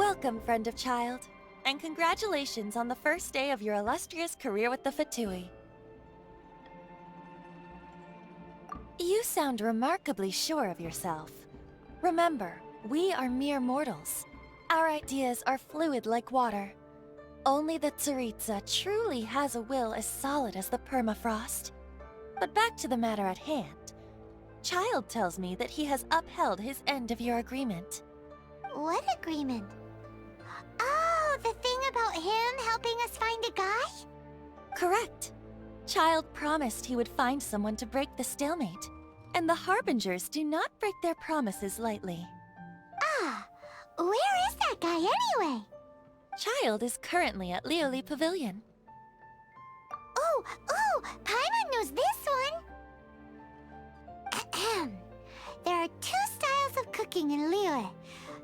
Welcome, friend of child, and congratulations on the first day of your illustrious career with the Fatui. You sound remarkably sure of yourself. Remember, we are mere mortals. Our ideas are fluid like water. Only the Tsaritsa truly has a will as solid as the permafrost. But back to the matter at hand. Child tells me that he has upheld his end of your agreement. What agreement? Oh, the thing about him helping us find a guy? Correct. Child promised he would find someone to break the stalemate. And the Harbingers do not break their promises lightly. Ah, where is that guy anyway? Child is currently at Lioli Pavilion. Oh, Paimon knows this one! Ahem. There are two styles of cooking in Liyue,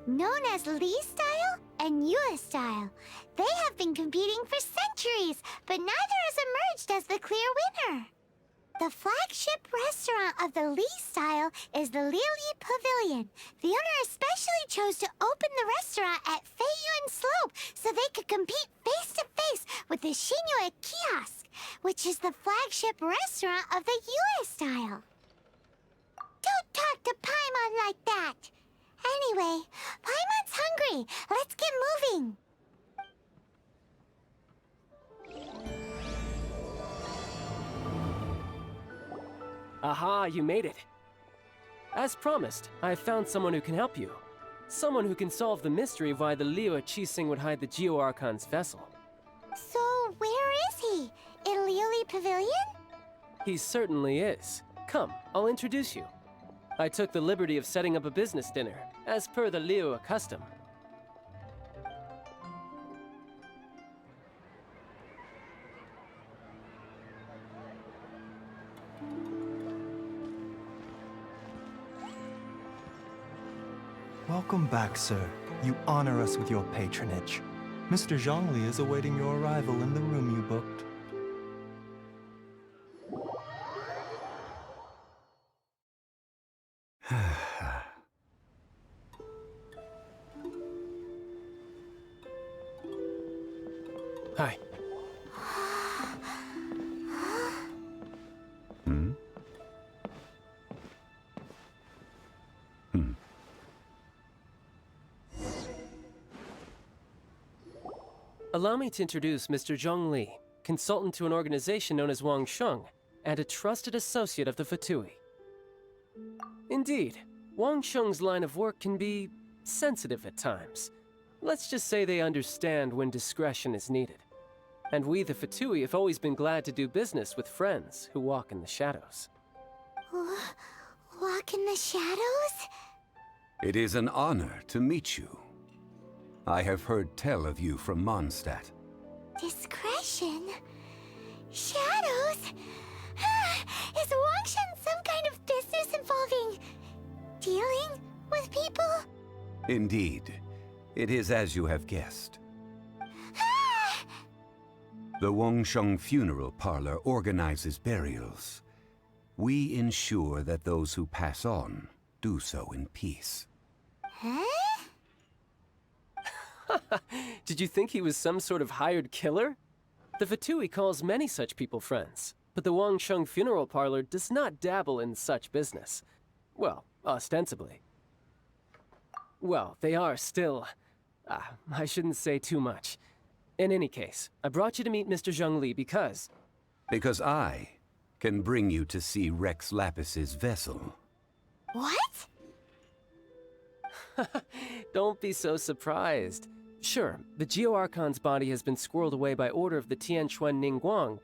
known as Li style and Yue style. They have been competing for centuries, but neither has emerged as the clear winner. The flagship restaurant of the Li style is the Lioli Pavilion. The owner especially chose to open the restaurant at Feiyuan Slope so they could compete face-to-face with the Xinyue Kiosk, which is the flagship restaurant of the Yue style. Don't talk to Paimon like that! Anyway, Paimon's hungry. Let's get moving. Aha, you made it. As promised, I found someone who can help you. Someone who can solve the mystery of why the Liyue Qixing would hide the Geo-Archon's vessel. So, where is he? In Lioli Pavilion? He certainly is. Come, I'll introduce you. I took the liberty of setting up a business dinner, as per the Liyue custom. Welcome back, sir. You honor us with your patronage. Mr. Zhongli is awaiting your arrival in the room you booked. Hi. Allow me to introduce Mr. Zhongli, consultant to an organization known as Wangsheng, and a trusted associate of the Fatui. Indeed, Wangsheng's line of work can be sensitive at times. Let's just say they understand when discretion is needed. And we, the Fatui, have always been glad to do business with friends who walk in the shadows. Walk in the shadows? It is an honor to meet you. I have heard tell of you from Mondstadt. Discretion? Shadows? Is Wangshen some kind of business involving dealing with people? Indeed. It is as you have guessed. The Wangsheng Funeral Parlor organizes burials. We ensure that those who pass on do so in peace. Huh? Did you think he was some sort of hired killer? The Fatui calls many such people friends, but the Wangsheng Funeral Parlor does not dabble in such business. Well, ostensibly. Well, they are still... I shouldn't say too much. In any case, I brought you to meet Mr. Zhongli because... Because I can bring you to see Rex Lapis's vessel. What? Don't be so surprised. Sure, the Geo-Archon's body has been squirreled away by order of the Tianquan Ningguang.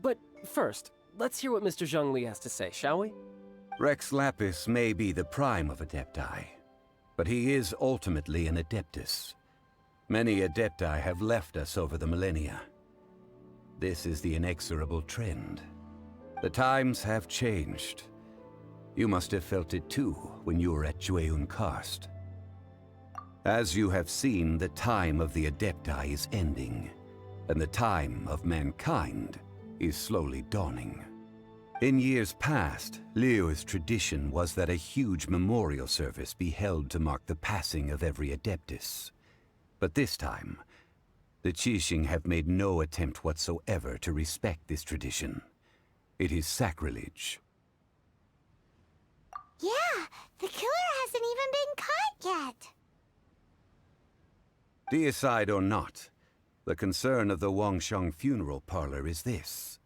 But first, let's hear what Mr. Zhongli has to say, shall we? Rex Lapis may be the prime of Adepti, but he is ultimately an Adeptus. Many Adepti have left us over the millennia. This is the inexorable trend. The times have changed. You must have felt it too when you were at Jueyun Karst. As you have seen, the time of the Adepti is ending, and the time of mankind is slowly dawning. In years past, Liyue's tradition was that a huge memorial service be held to mark the passing of every Adeptus. But this time, the Qixing have made no attempt whatsoever to respect this tradition. It is sacrilege. Yeah, the killer hasn't even been caught yet. Deicide or not, the concern of the Wangsheng funeral parlor is this.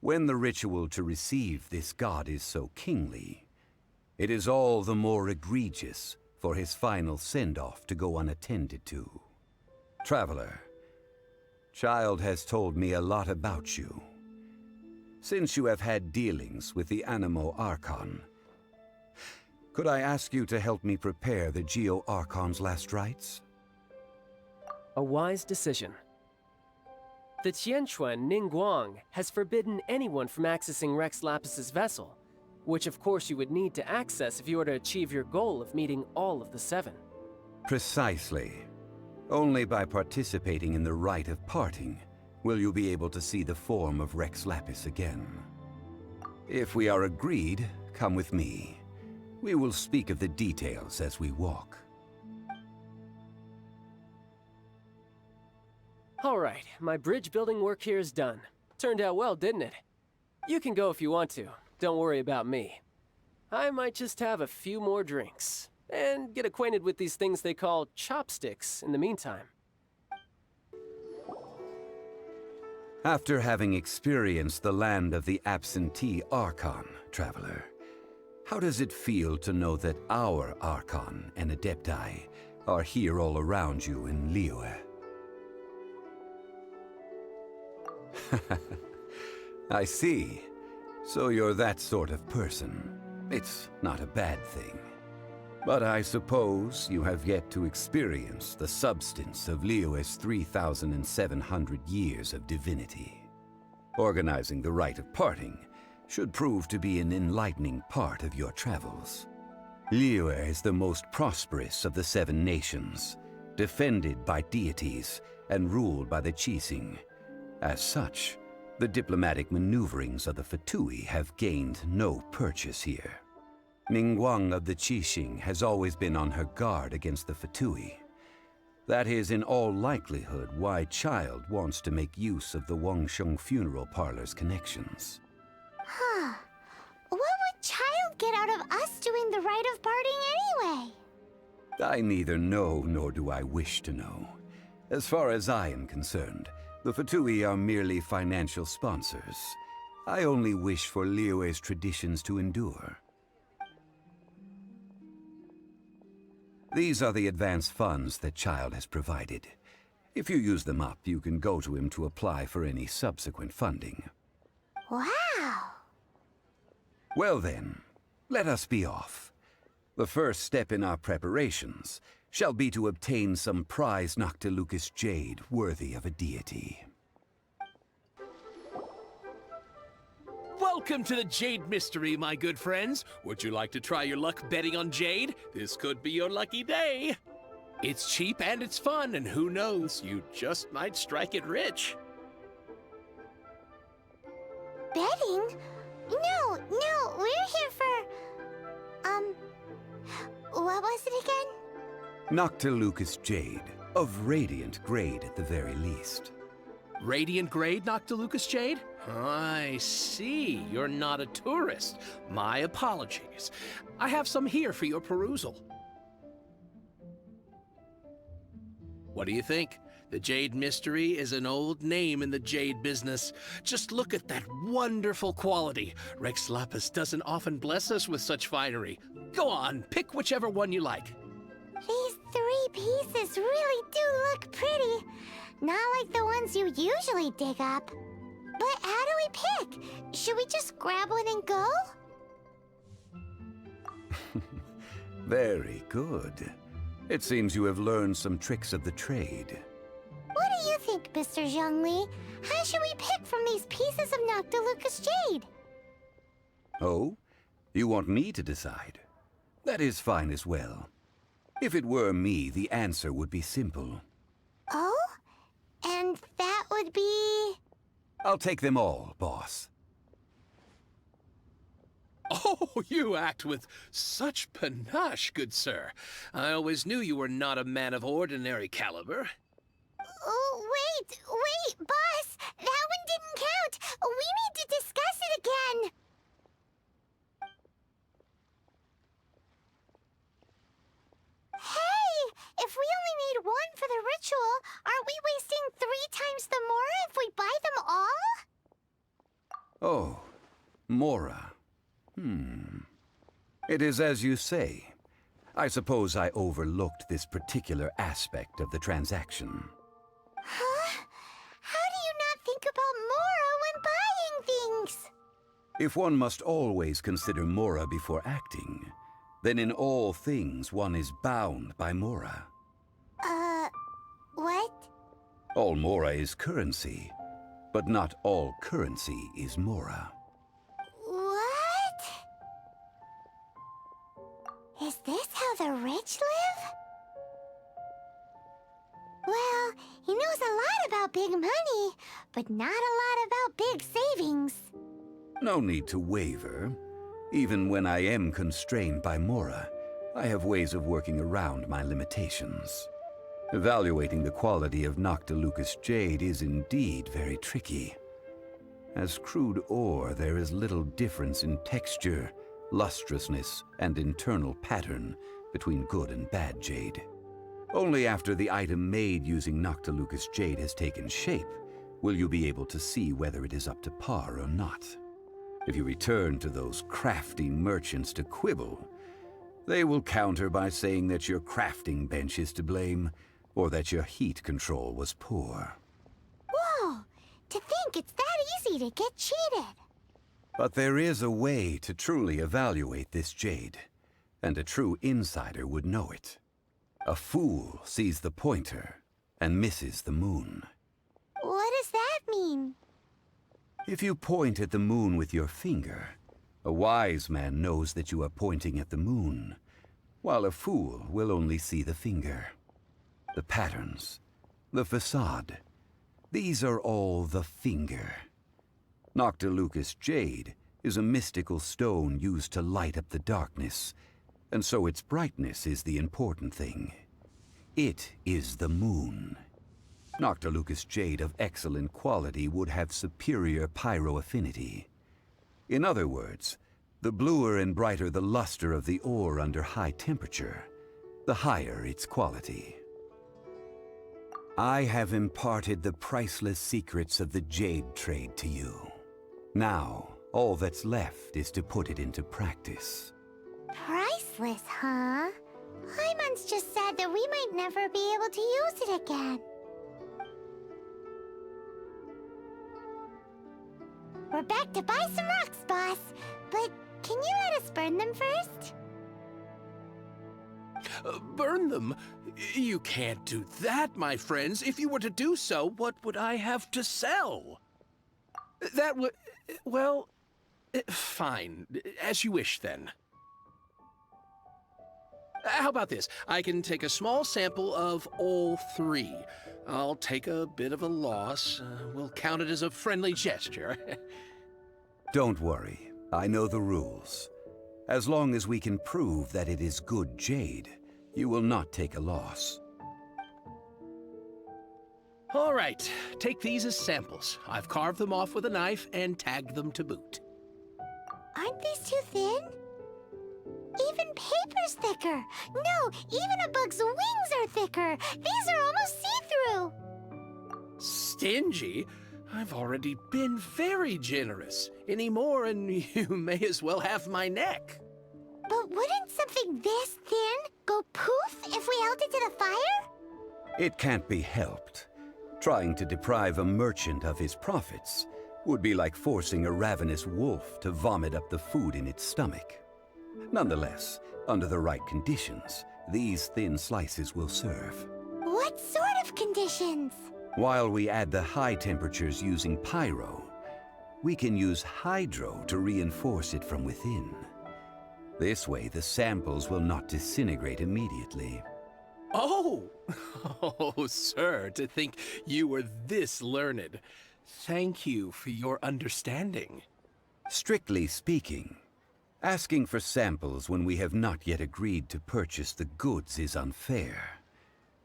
When the ritual to receive this god is so kingly, it is all the more egregious for his final send-off to go unattended to. Traveler, Child has told me a lot about you. Since you have had dealings with the Animo Archon, could I ask you to help me prepare the Geo Archon's last rites? A wise decision. The Tianquan Ningguang has forbidden anyone from accessing Rex Lapis's vessel, which of course you would need to access if you were to achieve your goal of meeting all of the seven. Precisely. Only by participating in the rite of parting will you be able to see the form of Rex Lapis again. If we are agreed, come with me. We will speak of the details as we walk. All right, my bridge building work here is done. Turned out well, didn't it? You can go if you want to. Don't worry about me. I might just have a few more drinks and get acquainted with these things they call chopsticks in the meantime. After having experienced the land of the absentee Archon, Traveler, how does it feel to know that our Archon and Adepti are here all around you in Liyue? I see. So you're that sort of person. It's not a bad thing. But I suppose you have yet to experience the substance of Liyue's 3,700 years of divinity. Organizing the rite of parting should prove to be an enlightening part of your travels. Liyue is the most prosperous of the 7 nations, defended by deities and ruled by the Qixing. As such, the diplomatic maneuverings of the Fatui have gained no purchase here. Ningguang of the Qixing has always been on her guard against the Fatui. That is in all likelihood why Child wants to make use of the Wangsheng funeral parlor's connections. Huh. What would Child get out of us doing the rite of parting anyway? I neither know nor do I wish to know. As far as I am concerned, the Fatui are merely financial sponsors. I only wish for Liyue's traditions to endure. These are the advance funds that Child has provided. If you use them up, you can go to him to apply for any subsequent funding. Wow! Well then, let us be off. The first step in our preparations shall be to obtain some prized Noctilucous jade worthy of a deity. Welcome to the Jade Mystery, my good friends. Would you like to try your luck betting on jade? This could be your lucky day. It's cheap and it's fun, and who knows, you just might strike it rich. Betting? No, we're here for... what was it again? Noctilucous jade, of radiant grade at the very least. Radiant grade Noctilucous jade? I see. You're not a tourist. My apologies. I have some here for your perusal. What do you think? The Jade Mystery is an old name in the jade business. Just look at that wonderful quality. Rex Lapis doesn't often bless us with such finery. Go on, pick whichever one you like. These 3 pieces really do look pretty. Not like the ones you usually dig up. But how do we pick? Should we just grab one and go? Very good. It seems you have learned some tricks of the trade. What do you think, Mr. Zhongli? How should we pick from these pieces of Noctilucous jade? Oh? You want me to decide? That is fine as well. If it were me, the answer would be simple. Oh? And that would be... I'll take them all, boss. Oh, you act with such panache, good sir. I always knew you were not a man of ordinary caliber. Oh, wait, boss! That one didn't count! We need to discuss it again! Hey! If we only need one for the ritual, aren't we wasting 3 times the Mora if we buy them all? Oh, Mora. It is as you say. I suppose I overlooked this particular aspect of the transaction. Huh? How do you not think about Mora when buying things? If one must always consider Mora before acting, then in all things one is bound by Mora. What? All Mora is currency, but not all currency is Mora. What? Is this how the rich live? Well, he knows a lot about big money, but not a lot about big savings. No need to waver. Even when I am constrained by Mora, I have ways of working around my limitations. Evaluating the quality of Noctilucous jade is indeed very tricky. As crude ore, there is little difference in texture, lustrousness, and internal pattern between good and bad jade. Only after the item made using Noctilucous jade has taken shape will you be able to see whether it is up to par or not. If you return to those crafting merchants to quibble, they will counter by saying that your crafting bench is to blame, or that your heat control was poor. Whoa! To think it's that easy to get cheated. But there is a way to truly evaluate this jade, and a true insider would know it. A fool sees the pointer and misses the moon. What does that mean? If you point at the moon with your finger, a wise man knows that you are pointing at the moon, while a fool will only see the finger. The patterns, the facade, these are all the finger. Noctilucous jade is a mystical stone used to light up the darkness, and so its brightness is the important thing. It is the moon. Noctilucous jade of excellent quality would have superior pyro-affinity. In other words, the bluer and brighter the luster of the ore under high temperature, the higher its quality. I have imparted the priceless secrets of the jade trade to you. Now, all that's left is to put it into practice. Priceless, huh? Hyman's just said that we might never be able to use it again. We're back to buy some rocks, boss. But can you let us burn them first? Burn them? You can't do that, my friends. If you were to do so, what would I have to sell? That would... well... fine. As you wish, then. How about this? I can take a small sample of all 3. I'll take a bit of a loss. We'll count it as a friendly gesture. Don't worry. I know the rules. As long as we can prove that it is good jade, you will not take a loss. All right. Take these as samples. I've carved them off with a knife and tagged them to boot. Aren't these too thin? Even paper's thicker. No, even a bug's wings are thicker. These are almost see-through. Stingy? I've already been very generous. Any more and you may as well have my neck. But wouldn't something this thin go poof if we held it to the fire? It can't be helped. Trying to deprive a merchant of his profits would be like forcing a ravenous wolf to vomit up the food in its stomach. Nonetheless, under the right conditions, these thin slices will serve. What sort of conditions? While we add the high temperatures using pyro, we can use hydro to reinforce it from within. This way, the samples will not disintegrate immediately. Oh! Oh, sir, to think you were this learned. Thank you for your understanding. Strictly speaking, Asking for samples when we have not yet agreed to purchase the goods is unfair.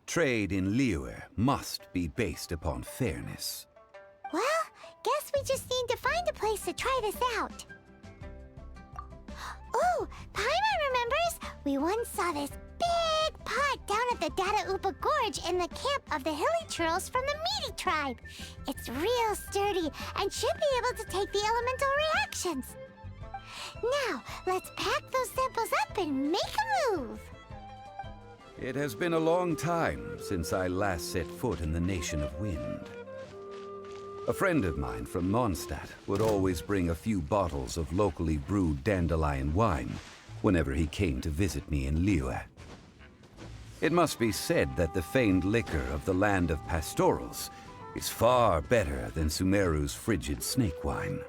Trade in Liyue must be based upon fairness. Well, guess we just need to find a place to try this out. Oh, Paimon remembers we once saw this big pot down at the Dada Upa Gorge in the camp of the hilly churls from the Meaty tribe. It's real sturdy and should be able to take the elemental reactions. Now, let's pack those samples up and make a move. It has been a long time since I last set foot in the Nation of Wind. A friend of mine from Mondstadt would always bring a few bottles of locally brewed dandelion wine whenever he came to visit me in Liyue. It must be said that the famed liquor of the land of pastorals is far better than Sumeru's frigid snake wine.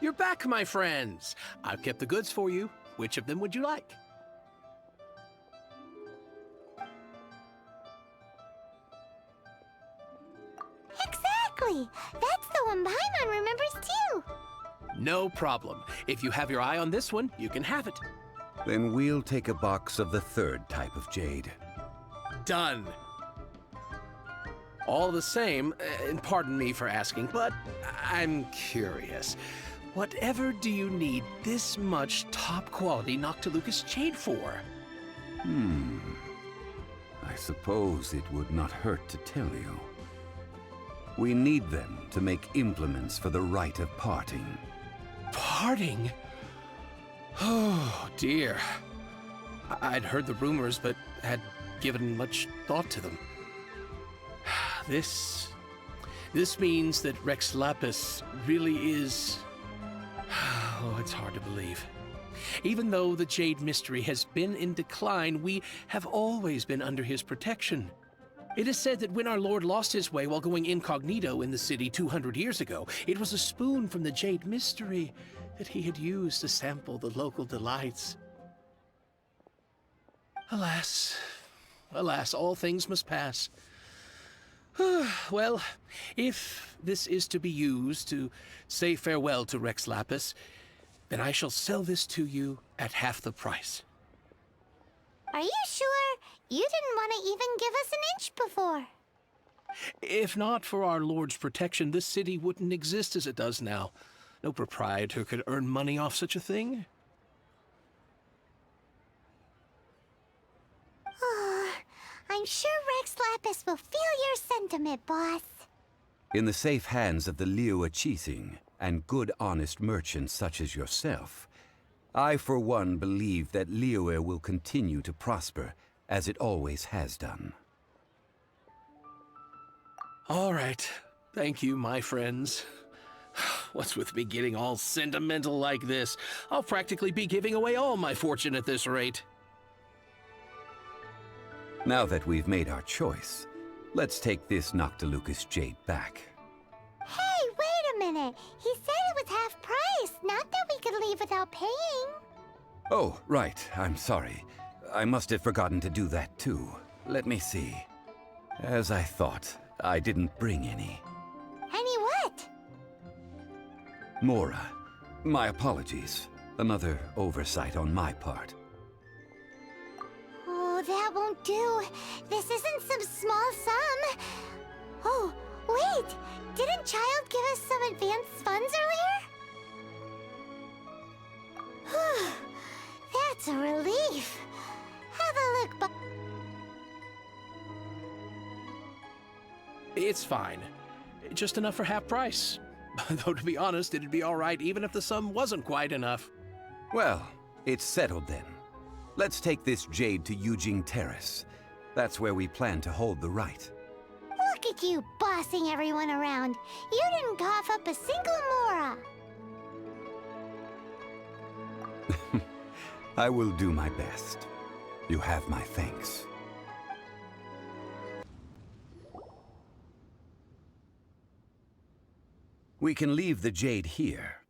You're back, my friends. I've kept the goods for you. Which of them would you like? Exactly! That's the one Paimon remembers too! No problem. If you have your eye on this one, you can have it. Then we'll take a box of the third type of jade. Done. All the same, and pardon me for asking, but I'm curious. Whatever do you need this much top-quality Noctilucous jade for? I suppose it would not hurt to tell you. We need them to make implements for the rite of parting. Parting? Oh, dear. I'd heard the rumors, but had given much thought to them. This means that Rex Lapis really is... Oh, it's hard to believe. Even though the Jade Mystery has been in decline, we have always been under his protection. It is said that when our Lord lost his way while going incognito in the city 200 years ago, it was a spoon from the Jade Mystery that he had used to sample the local delights. Alas, alas, all things must pass. Well, if this is to be used to say farewell to Rex Lapis, then I shall sell this to you at half the price. Are you sure? You didn't want to even give us an inch before. If not for our Lord's protection, this city wouldn't exist as it does now. No proprietor could earn money off such a thing. I'm sure Rex Lapis will feel your sentiment, boss. In the safe hands of the Liyue Chising and good honest merchants such as yourself, I for one believe that Liyue will continue to prosper as it always has done. All right. Thank you, my friends. What's with me getting all sentimental like this? I'll practically be giving away all my fortune at this rate. Now that we've made our choice, let's take this Noctilucous jade back. Hey, wait a minute. He said it was half price, not that we could leave without paying. Oh, right. I'm sorry. I must have forgotten to do that too. Let me see. As I thought, I didn't bring any. Any what? Mora, my apologies. Another oversight on my part. Oh, that won't do. This isn't some small sum. Oh, wait! Didn't Child give us some advanced funds earlier? That's a relief. Have a look, It's fine. Just enough for half price. Though, to be honest, it'd be all right even if the sum wasn't quite enough. Well, it's settled then. Let's take this jade to Yujing Terrace. That's where we plan to hold the rite. Look at you bossing everyone around. You didn't cough up a single mora. I will do my best. You have my thanks. We can leave the jade here.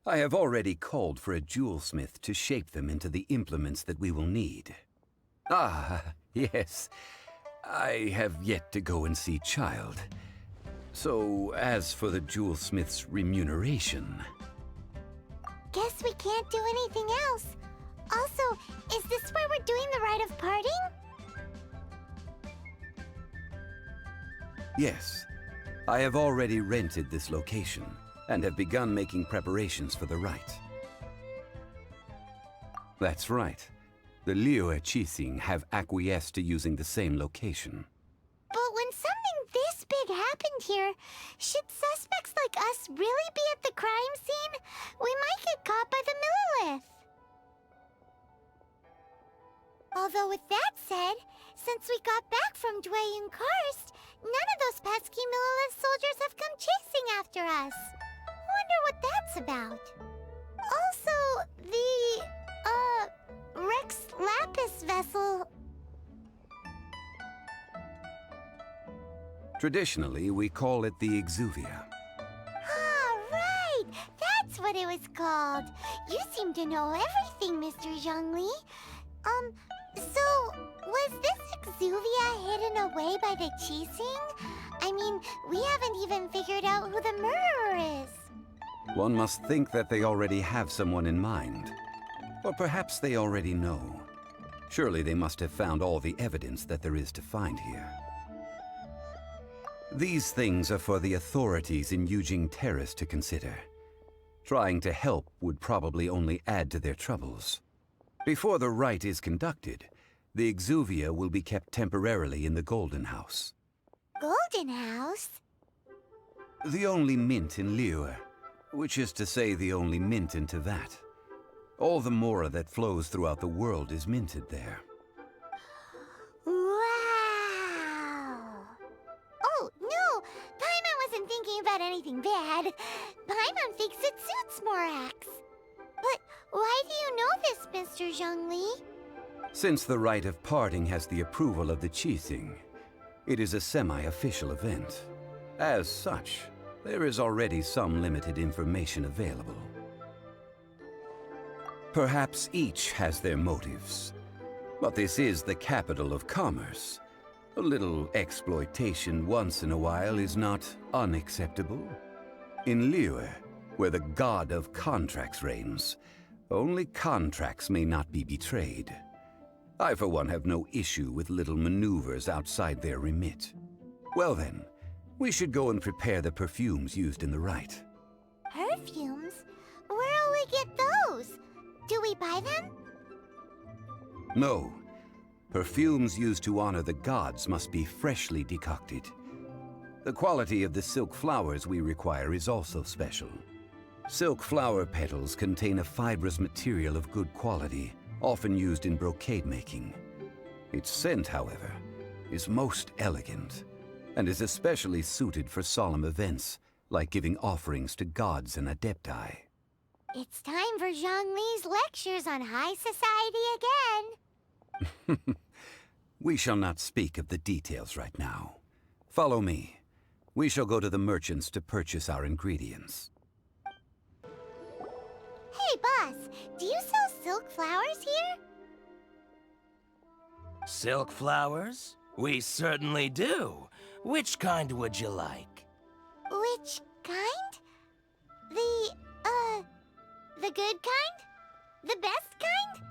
I have already called for a jewelsmith to shape them into the implements that we will need. Ah, yes. I have yet to go and see Child. So, as for the jewelsmith's remuneration... guess we can't do anything else. Also, is this where we're doing the rite of parting? Yes. I have already rented this location, and have begun making preparations for the rite. That's right. The Liyue Qixing have acquiesced to using the same location. But when something this big happened here, should suspects like us really be at the crime scene? We might get caught by the Millilith. Although with that said, since we got back from Dwayne Karst, none of those pesky Millilith soldiers have come chasing after us. Wonder what that's about. Also, the, Rex Lapis vessel. Traditionally, we call it the Exuvia. Ah, right! That's what it was called. You seem to know everything, Mr. Zhongli. So, was this Exuvia hidden away by the Qixing? I mean, we haven't even figured out who the murderer is. One must think that they already have someone in mind. Or perhaps they already know. Surely they must have found all the evidence that there is to find here. These things are for the authorities in Yujing Terrace to consider. Trying to help would probably only add to their troubles. Before the rite is conducted, the Exuvia will be kept temporarily in the Golden House. Golden House? The only mint in Liyue, which is to say the only mint in Tevat. All the mora that flows throughout the world is minted there. Wow! Oh, no! Paimon wasn't thinking about anything bad. Paimon thinks it suits Morax. But why do you know this, Mr. Zhongli? Since the rite of parting has the approval of the Qixing, it is a semi-official event. As such, there is already some limited information available. Perhaps each has their motives, but this is the capital of commerce. A little exploitation once in a while is not unacceptable. In Liyue, where the god of contracts reigns, only contracts may not be betrayed. I, for one, have no issue with little maneuvers outside their remit. Well then, we should go and prepare the perfumes used in the rite. Perfumes? Where'll we get those? Do we buy them? No. Perfumes used to honor the gods must be freshly decocted. The quality of the silk flowers we require is also special. Silk flower petals contain a fibrous material of good quality, often used in brocade making. Its scent, however, is most elegant, and is especially suited for solemn events, like giving offerings to gods and adepti. It's time for Zhongli's lectures on high society again. We shall not speak of the details right now. Follow me. We shall go to the merchants to purchase our ingredients. Hey, boss, do you sell silk flowers here? Silk flowers? We certainly do. Which kind would you like? Which kind? The good kind? The best kind?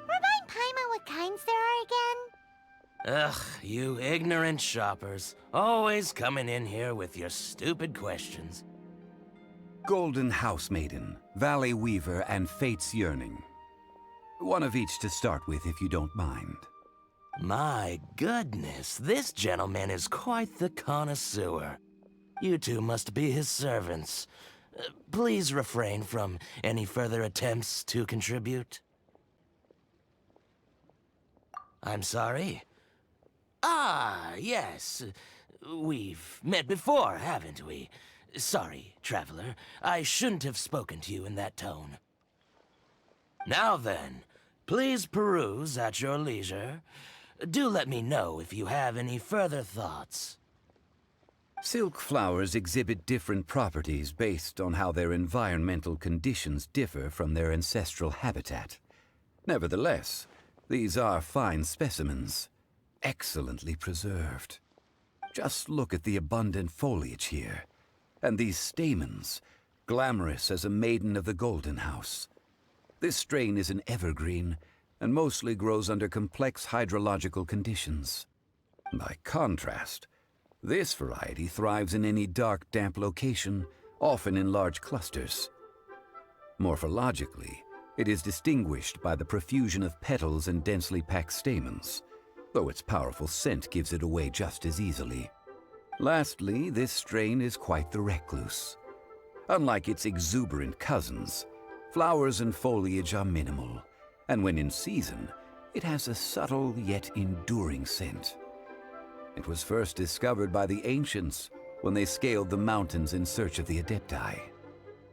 Remind Paimon what kinds there are again? Ugh, you ignorant shoppers. Always coming in here with your stupid questions. Golden House Maiden, Valley Weaver, and Fate's Yearning. One of each to start with, if you don't mind. My goodness, this gentleman is quite the connoisseur. You two must be his servants. Please refrain from any further attempts to contribute. I'm sorry? Ah, yes. We've met before, haven't we? Sorry, traveler. I shouldn't have spoken to you in that tone. Now then, please peruse at your leisure. Do let me know if you have any further thoughts. Silk flowers exhibit different properties based on how their environmental conditions differ from their ancestral habitat. Nevertheless, these are fine specimens, excellently preserved. Just look at the abundant foliage here, and these stamens, glamorous as a maiden of the Golden House. This strain is an evergreen and mostly grows under complex hydrological conditions. By contrast, this variety thrives in any dark, damp location, often in large clusters. Morphologically, it is distinguished by the profusion of petals and densely packed stamens, though its powerful scent gives it away just as easily. Lastly, this strain is quite the recluse. Unlike its exuberant cousins, flowers and foliage are minimal, and when in season, it has a subtle yet enduring scent. It was first discovered by the ancients when they scaled the mountains in search of the Adepti.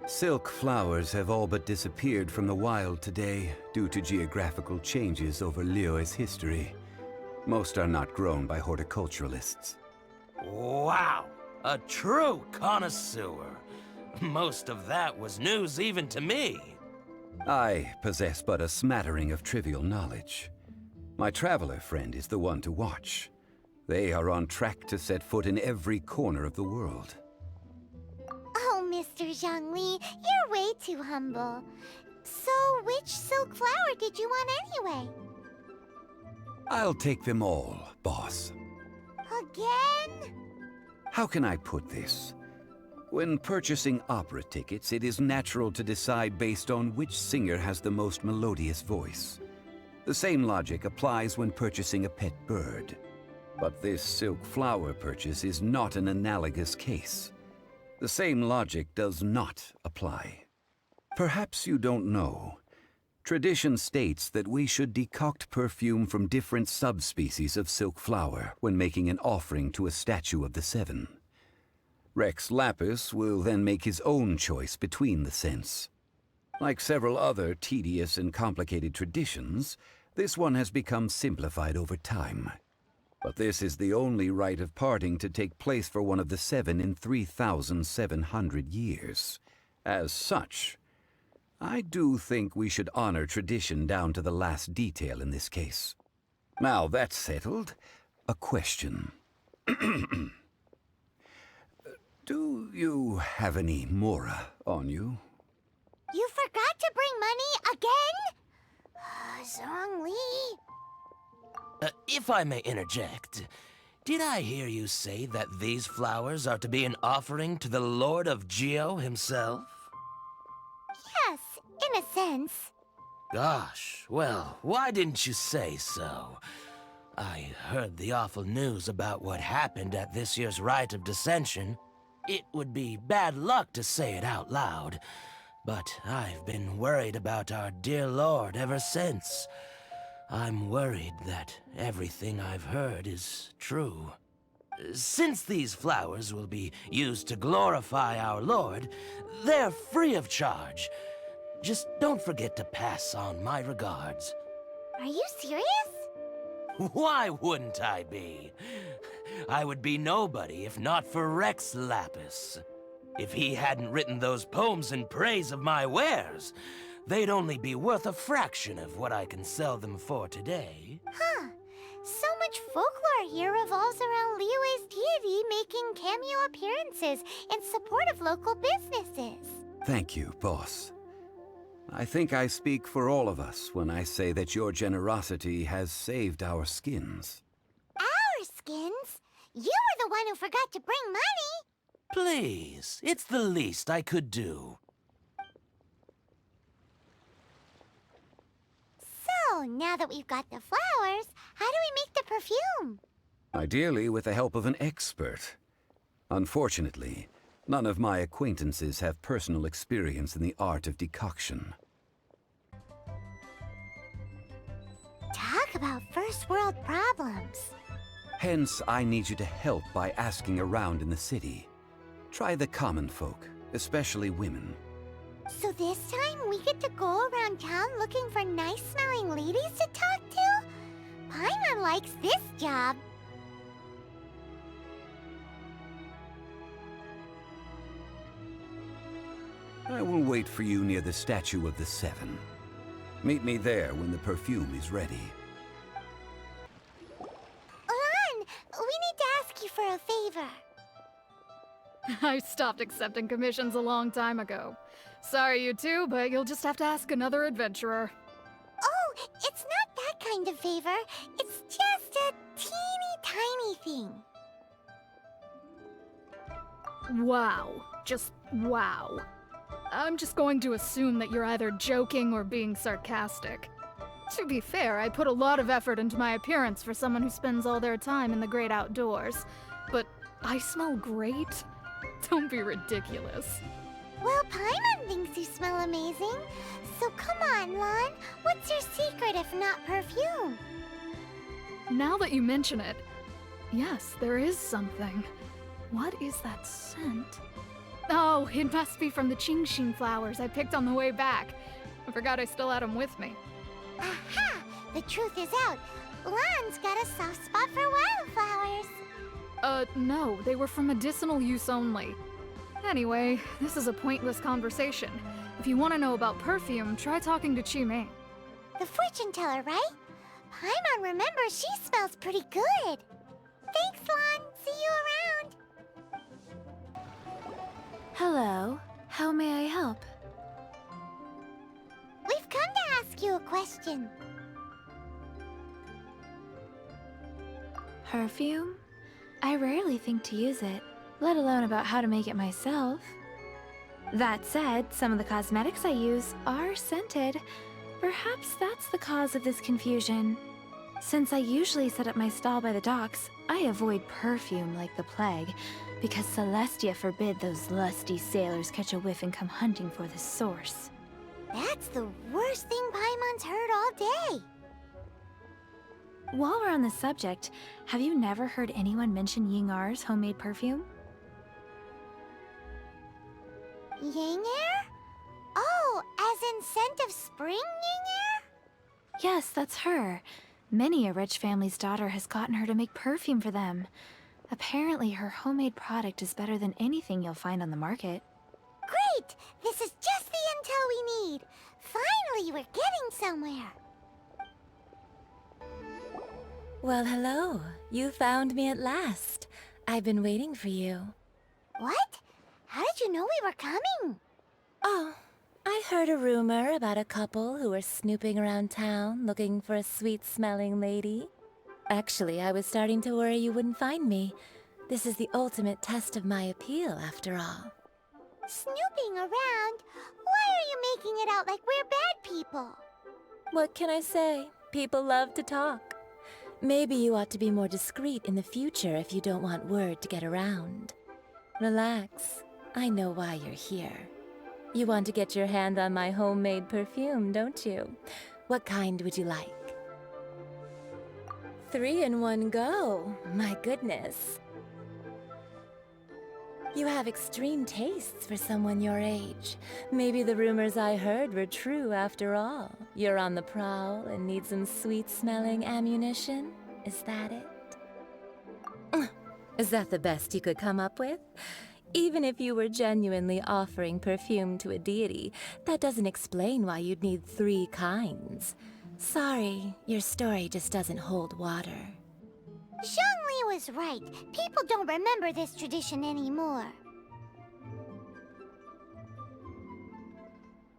Silk flowers have all but disappeared from the wild today due to geographical changes over Liyue's history. Most are not grown by horticulturalists. Wow! A true connoisseur. Most of that was news even to me. I possess but a smattering of trivial knowledge. My traveler friend is the one to watch. They are on track to set foot in every corner of the world. Oh, Mr. Zhongli, you're way too humble. So, which silk flower did you want anyway? I'll take them all, boss. Again? How can I put this? When purchasing opera tickets, it is natural to decide based on which singer has the most melodious voice. The same logic applies when purchasing a pet bird. But this silk flower purchase is not an analogous case. The same logic does not apply. Perhaps you don't know. Tradition states that we should decoct perfume from different subspecies of silk flower when making an offering to a statue of the Seven. Rex Lapis will then make his own choice between the scents. Like several other tedious and complicated traditions, this one has become simplified over time. But this is the only rite of parting to take place for one of the Seven in 3,700 years. As such, I do think we should honor tradition down to the last detail in this case. Now that's settled, a question. Do you have any Mora on you? You forgot to bring money again? Zhongli. If I may interject, did I hear you say that these flowers are to be an offering to the Lord of Geo himself? Yes, in a sense. Gosh, well, why didn't you say so? I heard the awful news about what happened at this year's Rite of Dissension. It would be bad luck to say it out loud, but I've been worried about our dear Lord ever since. I'm worried that everything I've heard is true. Since these flowers will be used to glorify our Lord, they're free of charge. Just don't forget to pass on my regards. Are you serious? Why wouldn't I be? I would be nobody if not for Rex Lapis. If he hadn't written those poems in praise of my wares, they'd only be worth a fraction of what I can sell them for today. Huh. So much folklore here revolves around Liyue's deity making cameo appearances in support of local businesses. Thank you, boss. I think I speak for all of us when I say that your generosity has saved our skins. Our skins? You were the one who forgot to bring money. Please, it's the least I could do. So, now that we've got the flowers, how do we make the perfume? Ideally with the help of an expert. Unfortunately, none of my acquaintances have personal experience in the art of decoction. Talk about first world problems. Hence, I need you to help by asking around in the city. Try the common folk, especially women. So this time we get to go around town looking for nice-smelling ladies to talk to? Paimon likes this job. I will wait for you near the statue of the Seven. Meet me there when the perfume is ready. Ulan, we need to ask you for a favor. I stopped accepting commissions a long time ago. Sorry, you two, but you'll just have to ask another adventurer. Oh, it's not that kind of favor. It's just a teeny tiny thing. Wow. Just wow. I'm just going to assume that you're either joking or being sarcastic. To be fair, I put a lot of effort into my appearance for someone who spends all their time in the great outdoors. But I smell great? Don't be ridiculous. Well, Paimon thinks you smell amazing. So come on, Lon. What's your secret if not perfume? Now that you mention it, yes, there is something. What is that scent? Oh, it must be from the Genshin flowers I picked on the way back. I forgot I still had them with me. Aha! The truth is out. Lon's got a soft spot for wildflowers. No, they were for medicinal use only. Anyway, this is a pointless conversation. If you want to know about perfume, try talking to Chi-Mei. The fortune teller, right? Paimon remembers she smells pretty good. Thanks, Lon. See you around. Hello. How may I help? We've come to ask you a question. Perfume? I rarely think to use it, let alone about how to make it myself. That said, some of the cosmetics I use are scented. Perhaps that's the cause of this confusion. Since I usually set up my stall by the docks, I avoid perfume like the plague, because Celestia forbid those lusty sailors catch a whiff and come hunting for the source. That's the worst thing Paimon's heard all day. While we're on the subject, have you never heard anyone mention Yingar's homemade perfume? Yingar? Oh, as in scent of spring Yingar? Yes, that's her. Many a rich family's daughter has gotten her to make perfume for them. Apparently, her homemade product is better than anything you'll find on the market. Great! This is just the intel we need. Finally, we're getting somewhere. Well, hello. You found me at last. I've been waiting for you. What? How did you know we were coming? Oh, I heard a rumor about a couple who were snooping around town looking for a sweet-smelling lady. Actually, I was starting to worry you wouldn't find me. This is the ultimate test of my appeal, after all. Snooping around? Why are you making it out like we're bad people? What can I say? People love to talk. Maybe you ought to be more discreet in the future if you don't want word to get around. Relax. I know why you're here. You want to get your hand on my homemade perfume, don't you? What kind would you like? 3 in one go. My goodness. You have extreme tastes for someone your age. Maybe the rumors I heard were true after all. You're on the prowl and need some sweet-smelling ammunition? Is that it? Is that the best you could come up with? Even if you were genuinely offering perfume to a deity, that doesn't explain why you'd need 3 kinds. Sorry, your story just doesn't hold water. Zhongli was right. People don't remember this tradition anymore.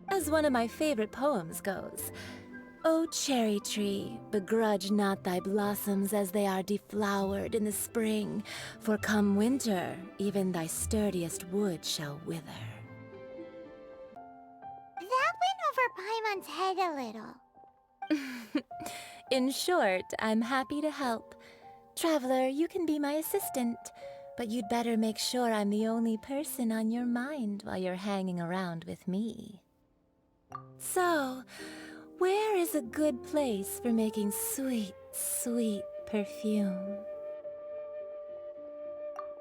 As one of my favorite poems goes, O cherry tree, begrudge not thy blossoms as they are deflowered in the spring, for come winter, even thy sturdiest wood shall wither. That went over Paimon's head a little. In short, I'm happy to help. Traveler, you can be my assistant, but you'd better make sure I'm the only person on your mind while you're hanging around with me. So, where is a good place for making sweet, sweet perfume?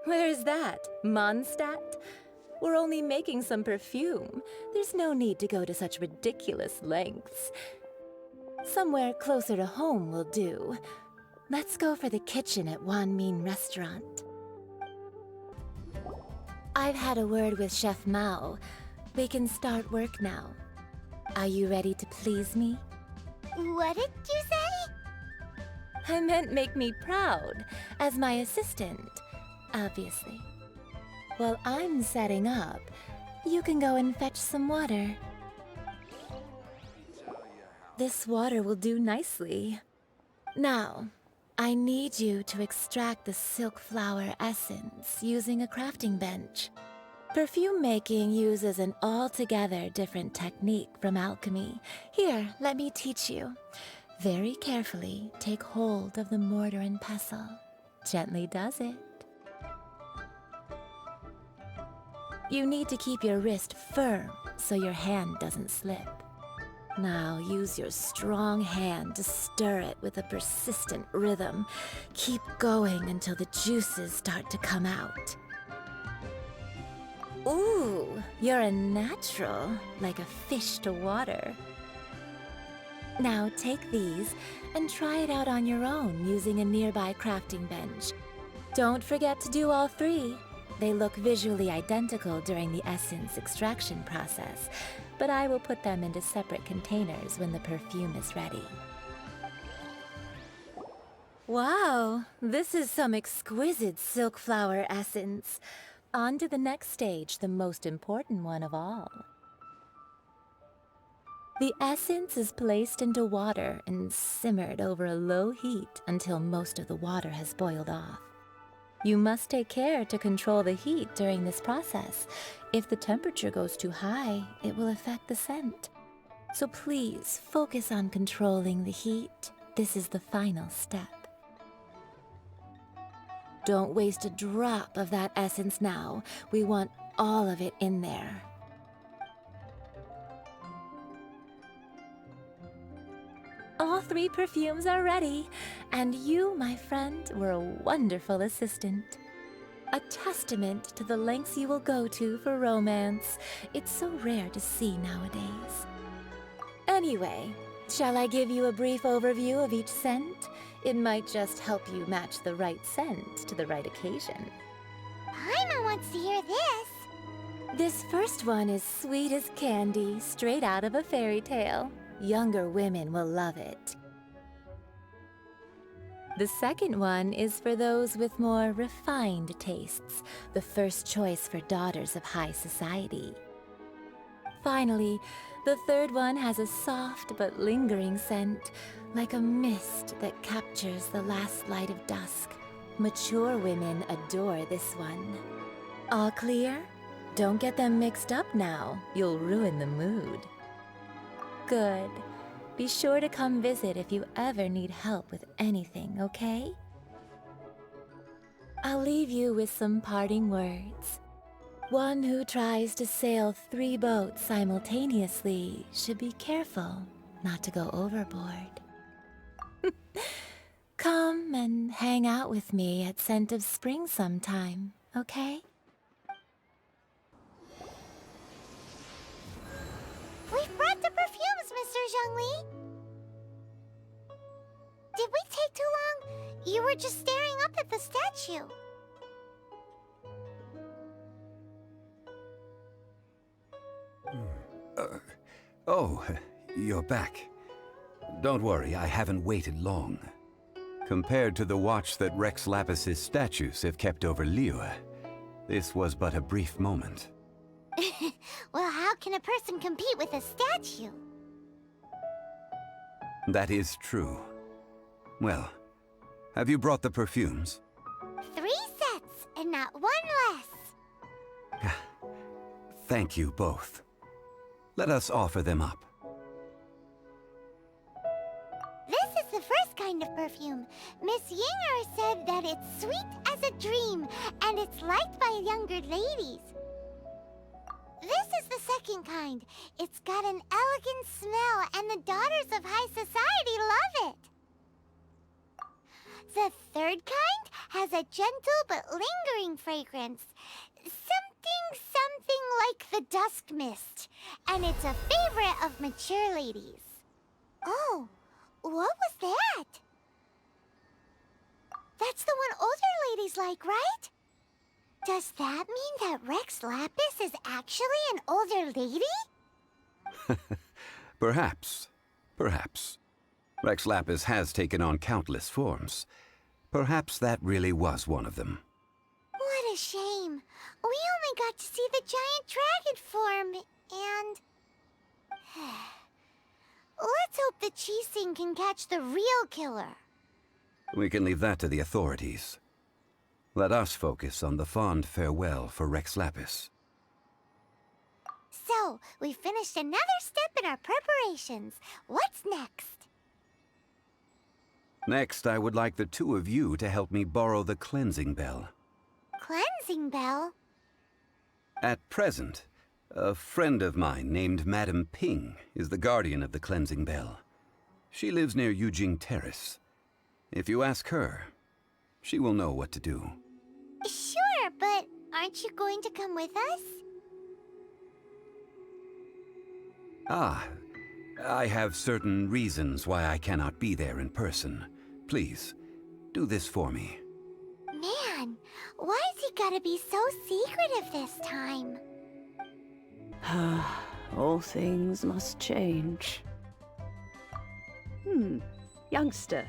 Where is that? Mondstadt? We're only making some perfume. There's no need to go to such ridiculous lengths. Somewhere closer to home will do. Let's go for the kitchen at Wan Min Restaurant. I've had a word with Chef Mao. We can start work now. Are you ready to please me? What did you say? I meant make me proud, as my assistant, obviously. While I'm setting up, you can go and fetch some water. This water will do nicely. Now, I need you to extract the silk flower essence using a crafting bench. Perfume making uses an altogether different technique from alchemy. Here, let me teach you. Very carefully, take hold of the mortar and pestle. Gently does it. You need to keep your wrist firm so your hand doesn't slip. Now use your strong hand to stir it with a persistent rhythm. Keep going until the juices start to come out. Ooh, you're a natural, like a fish to water. Now take these and try it out on your own using a nearby crafting bench. Don't forget to do all three. They look visually identical during the essence extraction process, but I will put them into separate containers when the perfume is ready. Wow, this is some exquisite silk flower essence. On to the next stage, the most important one of all. The essence is placed into water and simmered over a low heat until most of the water has boiled off. You must take care to control the heat during this process. If the temperature goes too high, it will affect the scent. So please focus on controlling the heat. This is the final step. Don't waste a drop of that essence now. We want all of it in there. All three perfumes are ready, and you, my friend, were a wonderful assistant. A testament to the lengths you will go to for romance. It's so rare to see nowadays. Anyway, shall I give you a brief overview of each scent? It might just help you match the right scent to the right occasion. Paimon wants to hear this. This first one is sweet as candy, straight out of a fairy tale. Younger women will love it. The second one is for those with more refined tastes, the first choice for daughters of high society. Finally, the third one has a soft but lingering scent, like a mist that captures the last light of dusk. Mature women adore this one. All clear? Don't get them mixed up now. You'll ruin the mood. Good. Be sure to come visit if you ever need help with anything, okay? I'll leave you with some parting words. One who tries to sail 3 boats simultaneously should be careful not to go overboard. Come and hang out with me at Scent of Spring sometime, okay? We've brought the perfumes, Mr. Zhongli. Did we take too long? You were just staring up at the statue. Oh, you're back. Don't worry, I haven't waited long. Compared to the watch that Rex Lapis's statues have kept over Liyue, this was but a brief moment. Well, how can a person compete with a statue? That is true. Well, have you brought the perfumes? 3 sets, and not 1 less. Thank you both. Let us offer them up. This is the first kind of perfume. Miss Yinger said that it's sweet as a dream, and it's liked by younger ladies. This is the second kind. It's got an elegant smell, and the daughters of high society love it. The third kind has a gentle but lingering fragrance. Something like the dusk mist. And it's a favorite of mature ladies. Oh, what was that? That's the one older ladies like, right? Does that mean that Rex Lapis is actually an older lady? Perhaps. Perhaps. Rex Lapis has taken on countless forms. Perhaps that really was one of them. What a shame. We got to see the giant dragon form, and... Let's hope the Qixing can catch the real killer. We can leave that to the authorities. Let us focus on the fond farewell for Rex Lapis. So, we finished another step in our preparations. What's next? Next, I would like the two of you to help me borrow the cleansing bell. Cleansing bell? At present, a friend of mine named Madame Ping is the guardian of the cleansing bell. She lives near Yujing Terrace. If you ask her, she will know what to do. Sure, but aren't you going to come with us? Ah, I have certain reasons why I cannot be there in person. Please, do this for me. Man, why's he gotta be so secretive this time? All things must change. Youngster,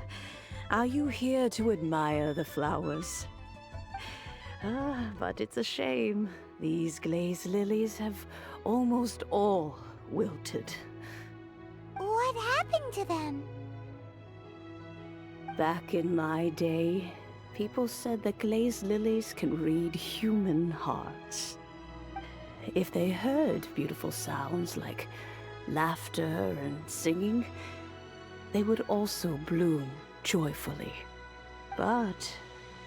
are you here to admire the flowers? But it's a shame. These glazed lilies have almost all wilted. What happened to them? Back in my day, people said that glazed lilies can read human hearts. If they heard beautiful sounds like laughter and singing, they would also bloom joyfully. But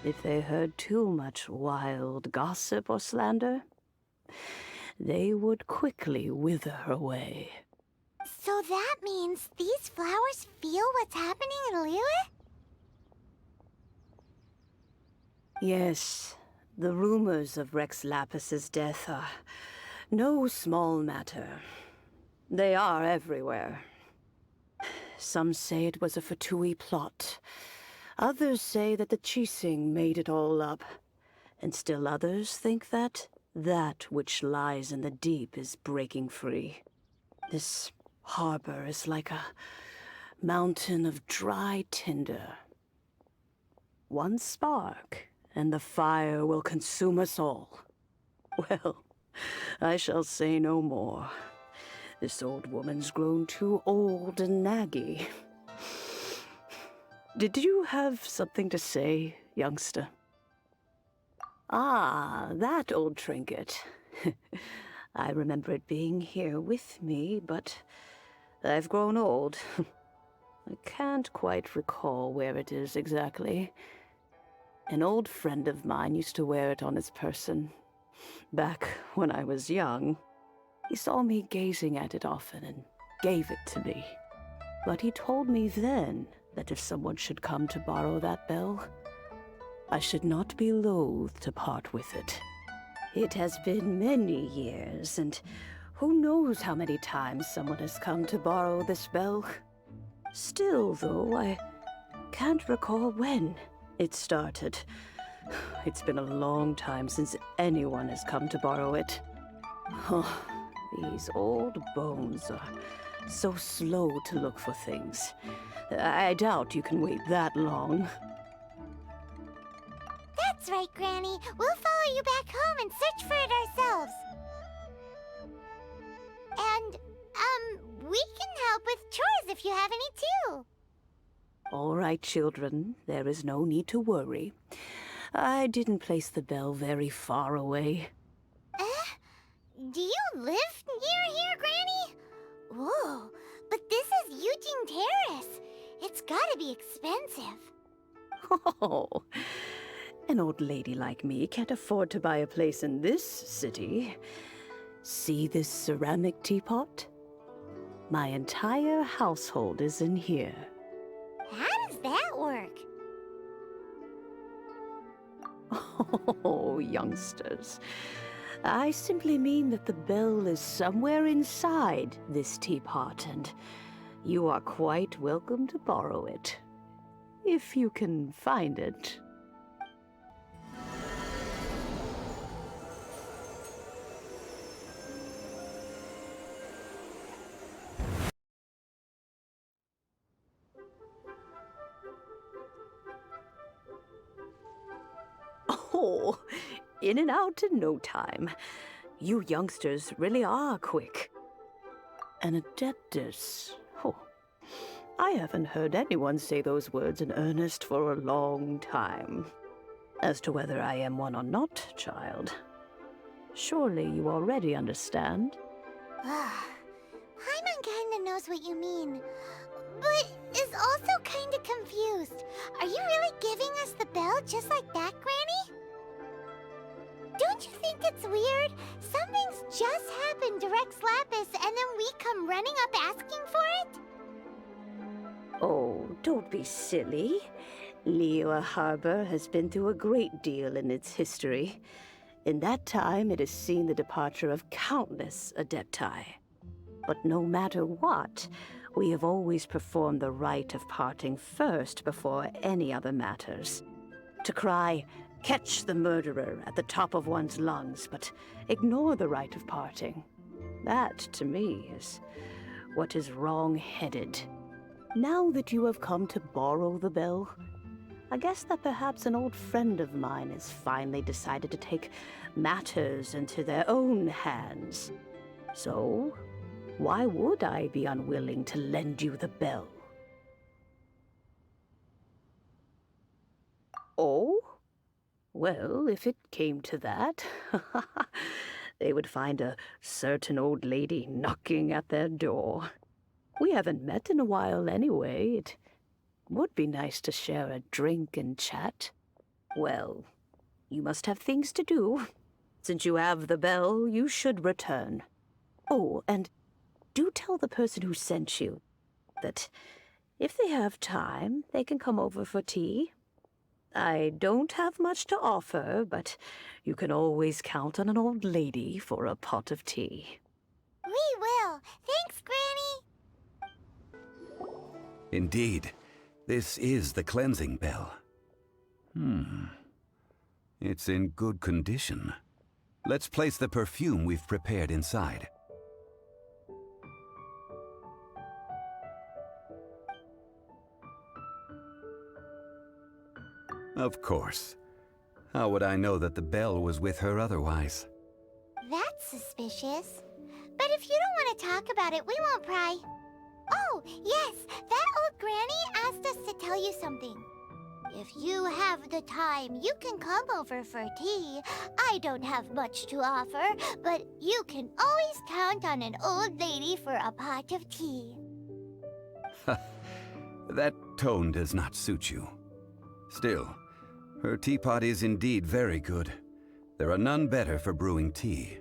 if they heard too much wild gossip or slander, they would quickly wither away. So that means these flowers feel what's happening in Liyue? Yes, the rumors of Rex Lapis's death are no small matter. They are everywhere. Some say it was a Fatui plot. Others say that the Qixing made it all up. And still others think that which lies in the deep is breaking free. This harbor is like a mountain of dry tinder. One spark, and the fire will consume us all. Well, I shall say no more. This old woman's grown too old and naggy. Did you have something to say, youngster? Ah, that old trinket. I remember it being here with me, but I've grown old. I can't quite recall where it is exactly. An old friend of mine used to wear it on his person. Back when I was young, he saw me gazing at it often and gave it to me. But he told me then that if someone should come to borrow that bell, I should not be loath to part with it. It has been many years, and who knows how many times someone has come to borrow this bell. Still, though, I can't recall when it started. It's been a long time since anyone has come to borrow it. Oh, these old bones are so slow to look for things. I doubt you can wait that long. That's right, Granny. We'll follow you back home and search for it ourselves. And, we can help with chores if you have any too. All right, children. There is no need to worry. I didn't place the bell very far away. Do you live near here, Granny? Whoa, but this is Yujing Terrace. It's gotta be expensive. Oh, an old lady like me can't afford to buy a place in this city. See this ceramic teapot? My entire household is in here. How does that work? Oh, youngsters. I simply mean that the bell is somewhere inside this teapot, and you are quite welcome to borrow it, if you can find it. Oh, In and out in no time. You youngsters really are quick. An Adeptus. Oh, I haven't heard anyone say those words in earnest for a long time. As to whether I am one or not, child, surely you already understand. Paimon kinda knows what you mean, but is also kinda confused. Are you really giving us the bell just like that, Granny? Don't you think it's weird? Something's just happened to Rex Lapis and then we come running up asking for it? Oh, don't be silly. Liyue Harbor has been through a great deal in its history. In that time, it has seen the departure of countless Adepti. But no matter what, we have always performed the rite of parting first before any other matters. To cry, "Catch the murderer," at the top of one's lungs, but ignore the rite of parting. That, to me, is what is wrong-headed. Now that you have come to borrow the bell, I guess that perhaps an old friend of mine has finally decided to take matters into their own hands. So, why would I be unwilling to lend you the bell? Oh? Well, if it came to that, they would find a certain old lady knocking at their door. We haven't met in a while anyway. It would be nice to share a drink and chat. Well, you must have things to do. Since you have the bell, you should return. Oh, and do tell the person who sent you that if they have time, they can come over for tea. I don't have much to offer, but you can always count on an old lady for a pot of tea. We will. Thanks, Granny. Indeed, this is the cleansing bell. It's in good condition. Let's place the perfume we've prepared inside. Of course. How would I know that the bell was with her otherwise? That's suspicious. But if you don't want to talk about it, we won't pry. Oh, yes, that old granny asked us to tell you something. If you have the time, you can come over for tea. I don't have much to offer, but you can always count on an old lady for a pot of tea. That tone does not suit you. Still, her teapot is indeed very good. There are none better for brewing tea.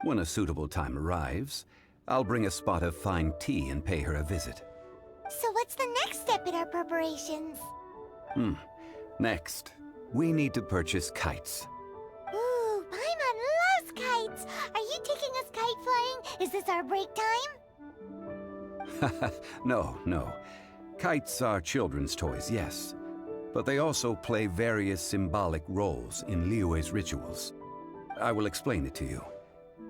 When a suitable time arrives, I'll bring a spot of fine tea and pay her a visit. So what's the next step in our preparations? Next, we need to purchase kites. Ooh, Paimon loves kites! Are you taking us kite flying? Is this our break time? No. Kites are children's toys, yes. But they also play various symbolic roles in Liyue's rituals. I will explain it to you.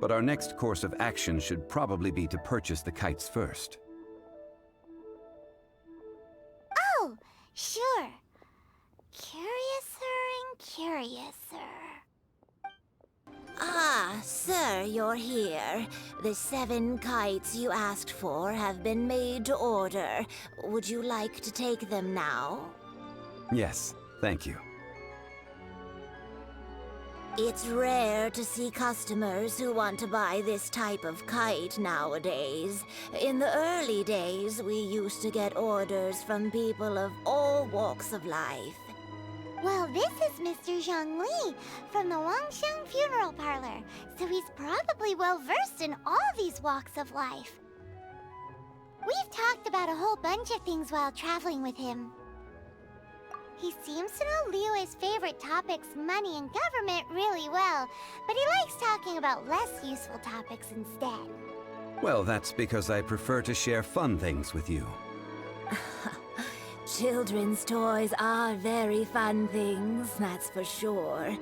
But our next course of action should probably be to purchase the kites first. Oh, sure. Curiouser and curiouser. Ah, sir, you're here. The 7 kites you asked for have been made to order. Would you like to take them now? Yes, thank you. It's rare to see customers who want to buy this type of kite nowadays. In the early days, we used to get orders from people of all walks of life. Well, this is Mr. Zhongli from the Wangsheng Funeral Parlor, so he's probably well-versed in all these walks of life. We've talked about a whole bunch of things while traveling with him. He seems to know Liyue's favorite topics, money and government, really well, but he likes talking about less useful topics instead. Well, that's because I prefer to share fun things with you. Children's toys are very fun things, that's for sure.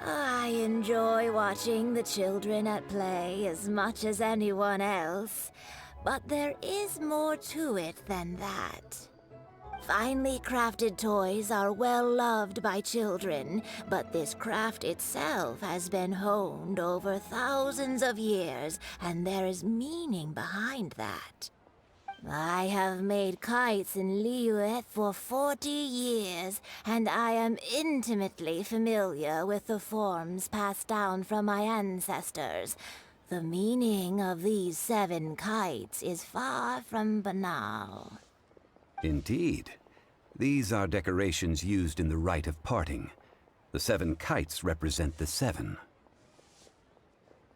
I enjoy watching the children at play as much as anyone else, but there is more to it than that. Finely crafted toys are well loved by children, but this craft itself has been honed over thousands of years, and there is meaning behind that. I have made kites in Liyue for 40 years, and I am intimately familiar with the forms passed down from my ancestors. The meaning of these 7 kites is far from banal. Indeed. These are decorations used in the rite of parting. The 7 kites represent the 7.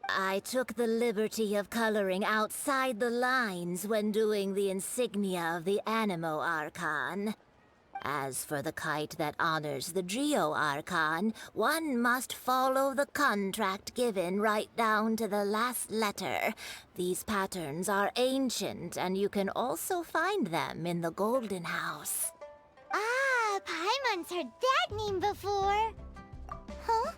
I took the liberty of coloring outside the lines when doing the insignia of the Animo Archon. As for the kite that honors the Geo Archon, one must follow the contract given right down to the last letter. These patterns are ancient, and you can also find them in the Golden House. Ah, Paimon's heard that name before. Huh?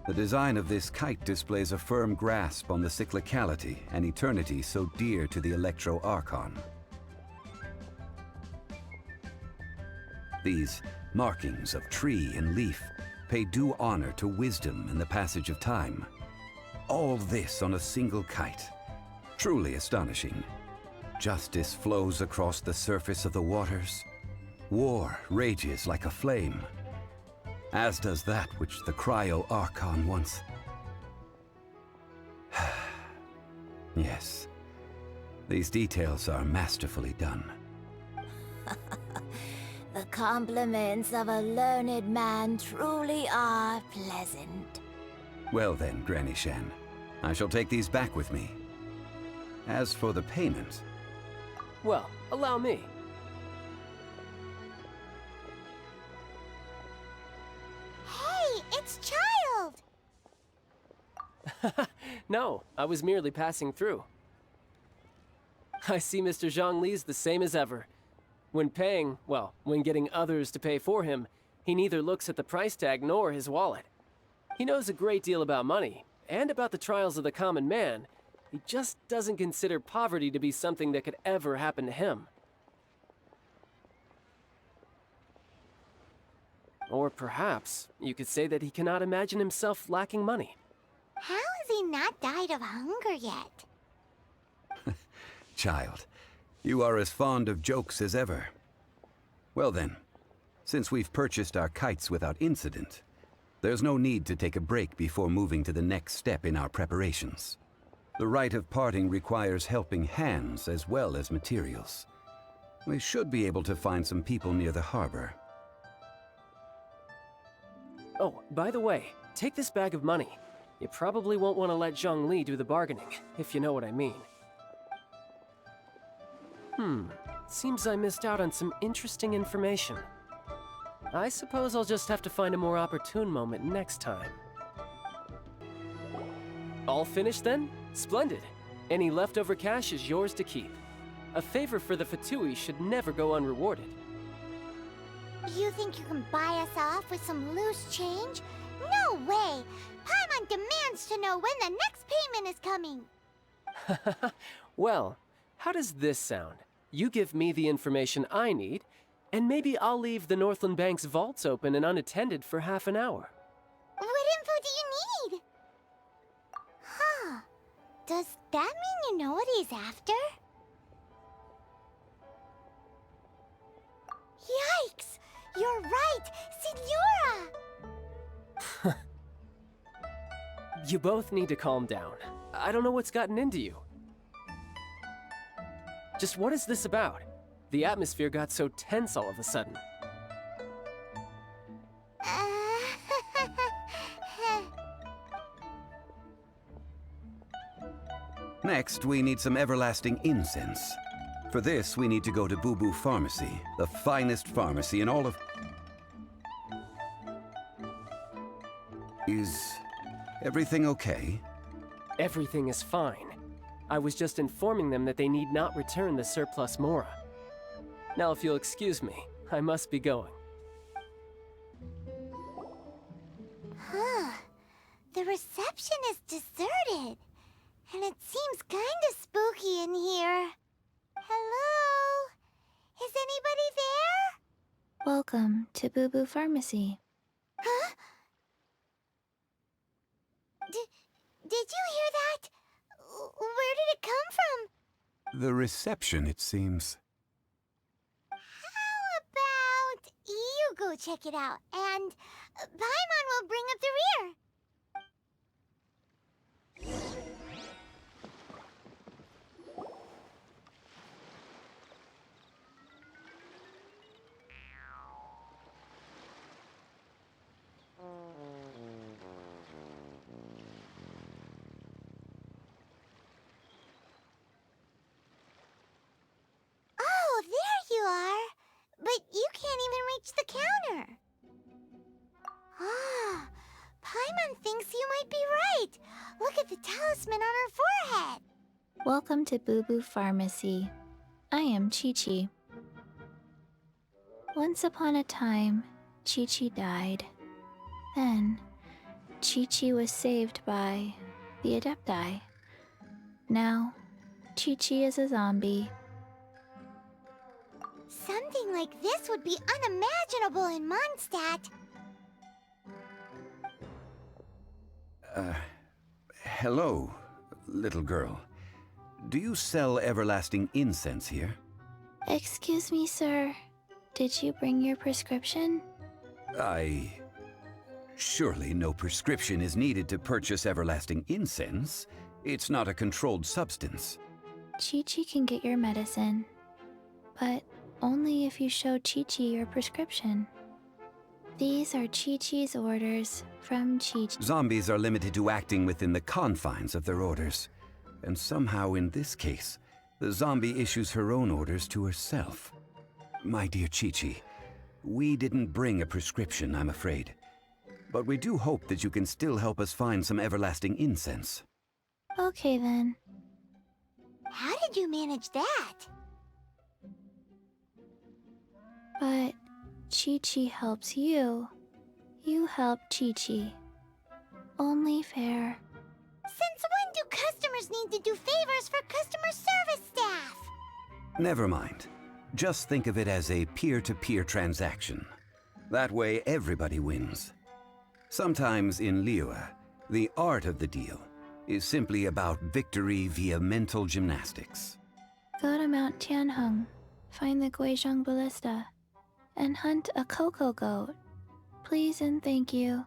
The design of this kite displays a firm grasp on the cyclicality and eternity so dear to the Electro Archon. These markings of tree and leaf pay due honor to wisdom and the passage of time. All this on a single kite. Truly astonishing. Justice flows across the surface of the waters. War rages like a flame. As does that which the Cryo Archon once... Yes. These details are masterfully done. The compliments of a learned man truly are pleasant. Well then, Granny Shan, I shall take these back with me. As for the payment... Well, allow me. Hey, it's Child! No, I was merely passing through. I see Mr. Zhongli's the same as ever. When paying, well, when getting others to pay for him, he neither looks at the price tag nor his wallet. He knows a great deal about money, and about the trials of the common man. He just doesn't consider poverty to be something that could ever happen to him. Or perhaps you could say that he cannot imagine himself lacking money. How has he not died of hunger yet? Child, you are as fond of jokes as ever. Well then, since we've purchased our kites without incident, there's no need to take a break before moving to the next step in our preparations. The rite of parting requires helping hands as well as materials. We should be able to find some people near the harbor. Oh, by the way, take this bag of money. You probably won't want to let Zhongli do the bargaining, if you know what I mean. Seems I missed out on some interesting information. I suppose I'll just have to find a more opportune moment next time. All finished then? Splendid. Any leftover cash is yours to keep. A favor for the Fatui should never go unrewarded. You think you can buy us off with some loose change? No way! Paimon demands to know when the next payment is coming! Well, how does this sound? You give me the information I need, and maybe I'll leave the Northland Bank's vaults open and unattended for half an hour. What info do you need? Huh. Does that mean you know what he's after? Yikes! You're right! Signora! You both need to calm down. I don't know what's gotten into you. Just what is this about? The atmosphere got so tense all of a sudden. Next, we need some everlasting incense. For this, we need to go to Boo Boo Pharmacy, the finest pharmacy in all of... Is everything okay? Everything is fine. I was just informing them that they need not return the surplus Mora. Now, if you'll excuse me, I must be going. Huh. The reception is deserted. And it seems kinda spooky in here. Hello? Is anybody Welcome to Boo Boo Pharmacy. Huh? Did you hear that? Where did it come from? The reception, it seems. How about you go check it out, and Paimon will bring up the rear. Oh, there you are. But you can't even reach the counter. Ah, Paimon thinks you might be right. Look at the talisman on her forehead. Welcome to Boo Boo Pharmacy. I am Chi-Chi. Once upon a time, Chi-Chi died. Then, Chi-Chi was saved by the Adepti. Now, Chi-Chi is a zombie. Something like this would be unimaginable in Mondstadt. Hello, little girl. Do you sell everlasting incense here? Excuse me, sir. Did you bring your prescription? Surely no prescription is needed to purchase everlasting incense. It's not a controlled substance. Chi-Chi can get your medicine, but only if you show Chi-Chi your prescription. These are Chi-Chi's orders from Chi-Chi. Zombies are limited to acting within the confines of their orders. And somehow in this case, the zombie issues her own orders to herself. My dear Chi-Chi, we didn't bring a prescription, I'm afraid. But we do hope that you can still help us find some everlasting incense. Okay then. How did you manage that? But Chi-Chi helps you. You help Chi-Chi. Only fair. Since when do customers need to do favors for customer service staff? Never mind. Just think of it as a peer-to-peer transaction. That way everybody wins. Sometimes in Liyue, the art of the deal is simply about victory via mental gymnastics. Go to Mount Tianheng, find the Guizhong Ballista, and hunt a cocoa goat. Please and thank you.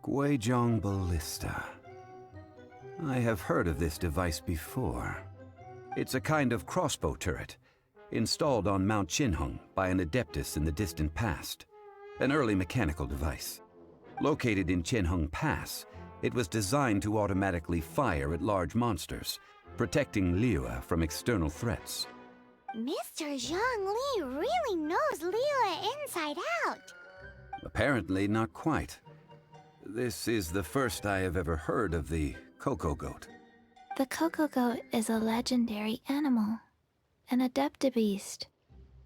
Guizhong Ballista. I have heard of this device before. It's a kind of crossbow turret, installed on Mount Tianheng by an adeptus in the distant past. An early mechanical device. Located in Tianheng Pass, it was designed to automatically fire at large monsters, protecting Liyue from external threats. Mr. Zhongli really knows Liyue inside out. Apparently not quite. This is the first I have ever heard of the cocoa goat. The cocoa goat is a legendary animal, an adeptabeast.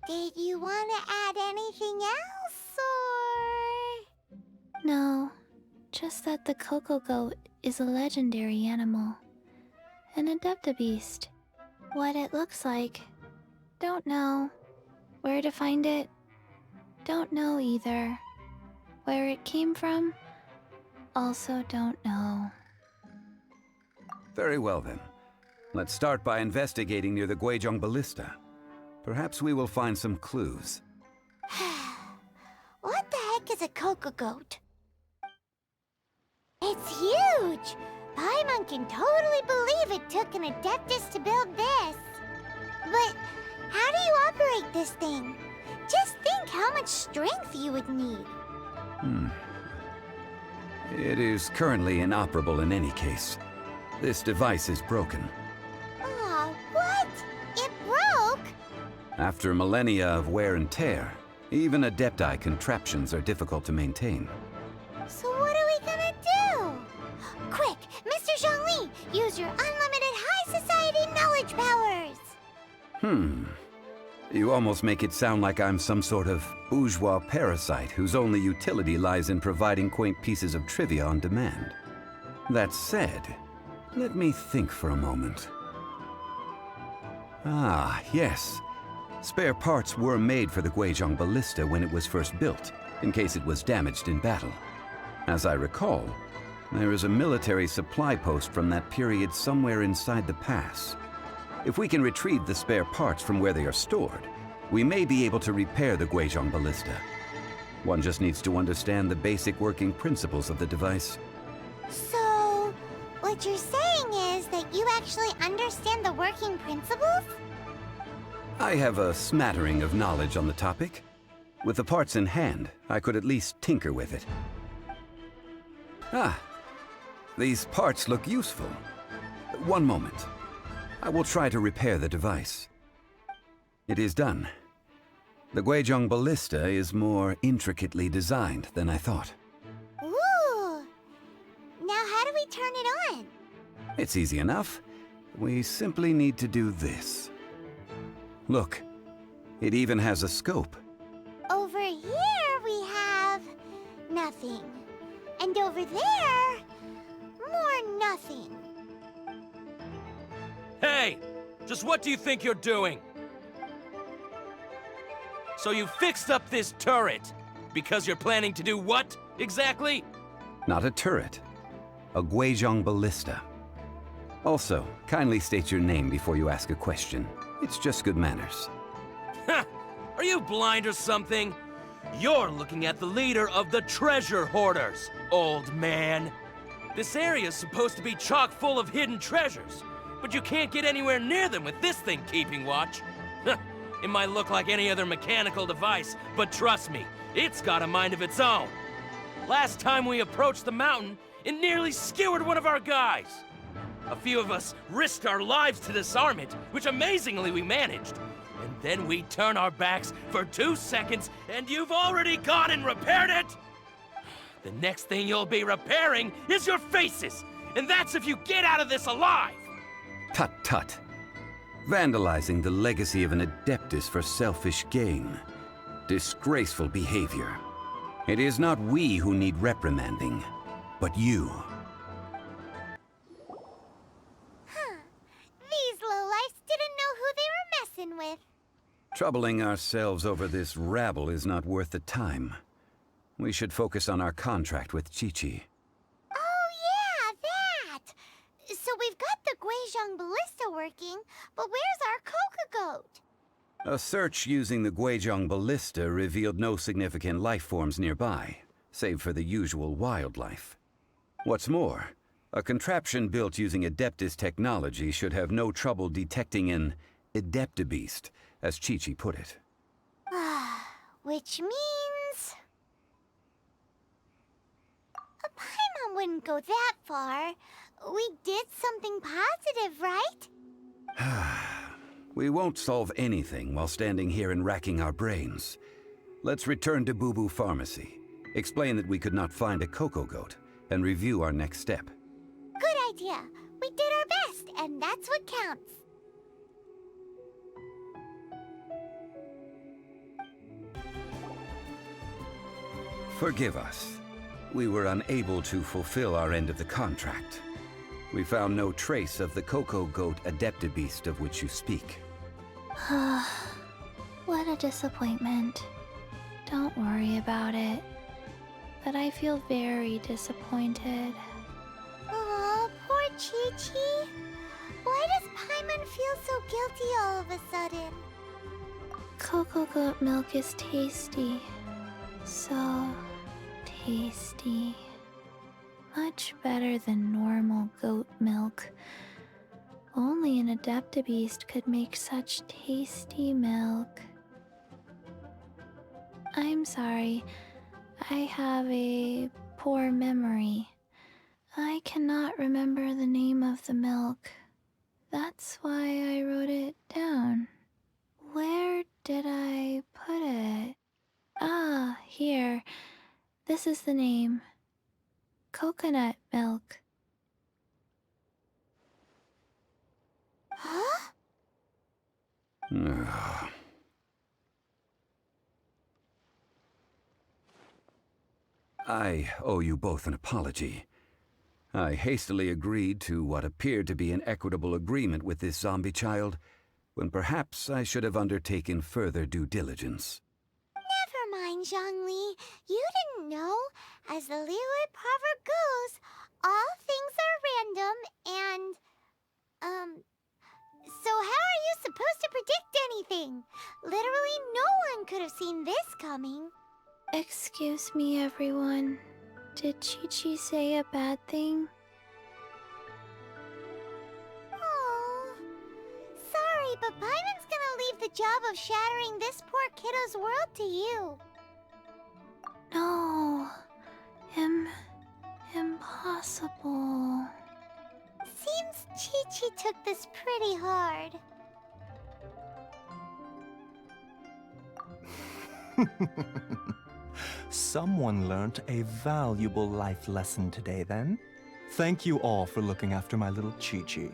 Did you want to add anything else, or...? No, just that the cocoa goat is a legendary animal, an adeptabeast. What it looks like, don't know. Where to find it, don't know either. Where it came from, also don't know. Very well then. Let's start by investigating near the Guizhong Ballista. Perhaps we will find some clues. What the heck is a cocoa goat? It's huge! Paimon can totally believe it took an adeptus to build this. But how do you operate this thing? Just think how much strength you would need. It is currently inoperable in any case. This device is broken. Aw, what? It broke? After millennia of wear and tear, even adepti contraptions are difficult to maintain. So what are we gonna do? Quick, Mr. Zhongli, use your unlimited high society knowledge powers! You almost make it sound like I'm some sort of bourgeois parasite whose only utility lies in providing quaint pieces of trivia on demand. That said, let me think for a moment. Ah, yes. Spare parts were made for the Guizhong ballista when it was first built, in case it was damaged in battle. As I recall, there is a military supply post from that period somewhere inside the pass. If we can retrieve the spare parts from where they are stored, we may be able to repair the Guizhong ballista. One just needs to understand the basic working principles of the device. So, what you're saying is that you actually understand the working principles? I have a smattering of knowledge on the topic. With the parts in hand, I could at least tinker with it. Ah, these parts look useful. One moment. I will try to repair the device. It is done. The Guizhong ballista is more intricately designed than I thought. Ooh! Now how do we turn it on? It's easy enough. We simply need to do this. Look, it even has a scope. Over here we have nothing. And over there, more nothing. Hey! Just what do you think you're doing? So you fixed up this turret because you're planning to do what, exactly? Not a turret. A Guizhong ballista. Also, kindly state your name before you ask a question. It's just good manners. Ha! Are you blind or something? You're looking at the leader of the treasure hoarders, old man. This area's supposed to be chock full of hidden treasures, but you can't get anywhere near them with this thing keeping watch. It might look like any other mechanical device, but trust me, it's got a mind of its own. Last time we approached the mountain, it nearly skewered one of our guys. A few of us risked our lives to disarm it, which amazingly we managed. And then we turn our backs for 2 seconds, and you've already gone and repaired it? The next thing you'll be repairing is your faces, and that's if you get out of this alive! Tut tut. Vandalizing the legacy of an Adeptus for selfish gain. Disgraceful behavior. It is not we who need reprimanding, but you. These lowlifes didn't know who they were messing with. Troubling ourselves over this rabble is not worth the time. We should focus on our contract with Chi-Chi. Oh yeah, that! So we've got the Guizhong ballista working, but where's our Coca goat? A search using the Guizhong ballista revealed no significant life forms nearby, save for the usual wildlife. What's more, a contraption built using Adeptus technology should have no trouble detecting an Adeptabeast, as Chi-Chi put it. Which means... Paimon wouldn't go that far. We did something positive, right? We won't solve anything while standing here and racking our brains. Let's return to Boo Boo Pharmacy, explain that we could not find a Coco Goat, and review our next step. Good idea. We did our best, and that's what counts. Forgive us. We were unable to fulfill our end of the contract. We found no trace of the Coco Goat Adeptabeast of which you speak. What a disappointment. Don't worry about it. But I feel very disappointed. Aw, poor Chi-Chi. Why does Paimon feel so guilty all of a sudden? Cocoa goat milk is tasty. So tasty. Much better than normal goat milk. Only an Adeptabeast could make such tasty milk. I'm sorry. I have a poor memory. I cannot remember the name of the milk. That's why I wrote it down. Where did I put it? Ah, here. This is the name. Coconut milk. Huh? I owe you both an apology. I hastily agreed to what appeared to be an equitable agreement with this zombie child, when perhaps I should have undertaken further due diligence. Never mind, Zhongli. You didn't know. As the Liyue proverb goes, all things are random and, so how are you supposed to predict anything? Literally no one could have seen this coming. Excuse me, everyone. Did Chi-Chi say a bad thing? Oh, sorry, but Paimon's gonna leave the job of shattering this poor kiddo's world to you. No. Impossible. Seems Chi-Chi took this pretty hard. Someone learnt a valuable life lesson today, then. Thank you all for looking after my little Chi-Chi.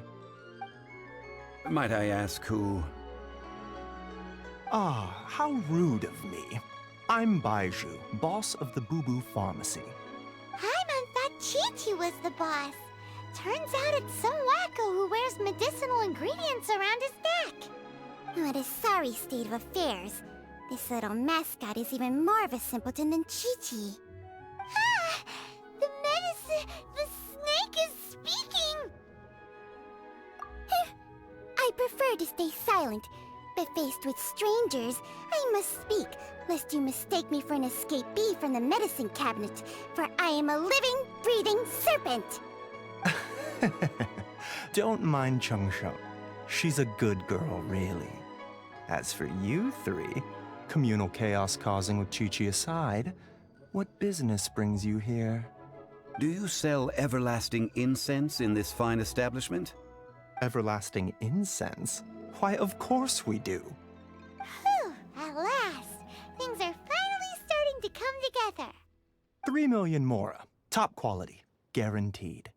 Might I ask who? Ah, how rude of me. I'm Baiju, boss of the Boo Boo Pharmacy. Paimon thought Chi-Chi was the boss. Turns out it's some wacko who wears medicinal ingredients around his neck. What a sorry state of affairs. This little mascot is even more of a simpleton than Chi-Chi. Ah! The snake is speaking! I prefer to stay silent, but faced with strangers, I must speak, lest you mistake me for an escapee from the medicine cabinet, for I am a living, breathing serpent! Don't mind Chung-Sheng. She's a good girl, really. As for you three, communal chaos causing with Chi-Chi aside, what business brings you here? Do you sell everlasting incense in this fine establishment? Everlasting incense? Why, of course we do. Whew, at last. Things are finally starting to come together. 3 million mora. Top quality. Guaranteed.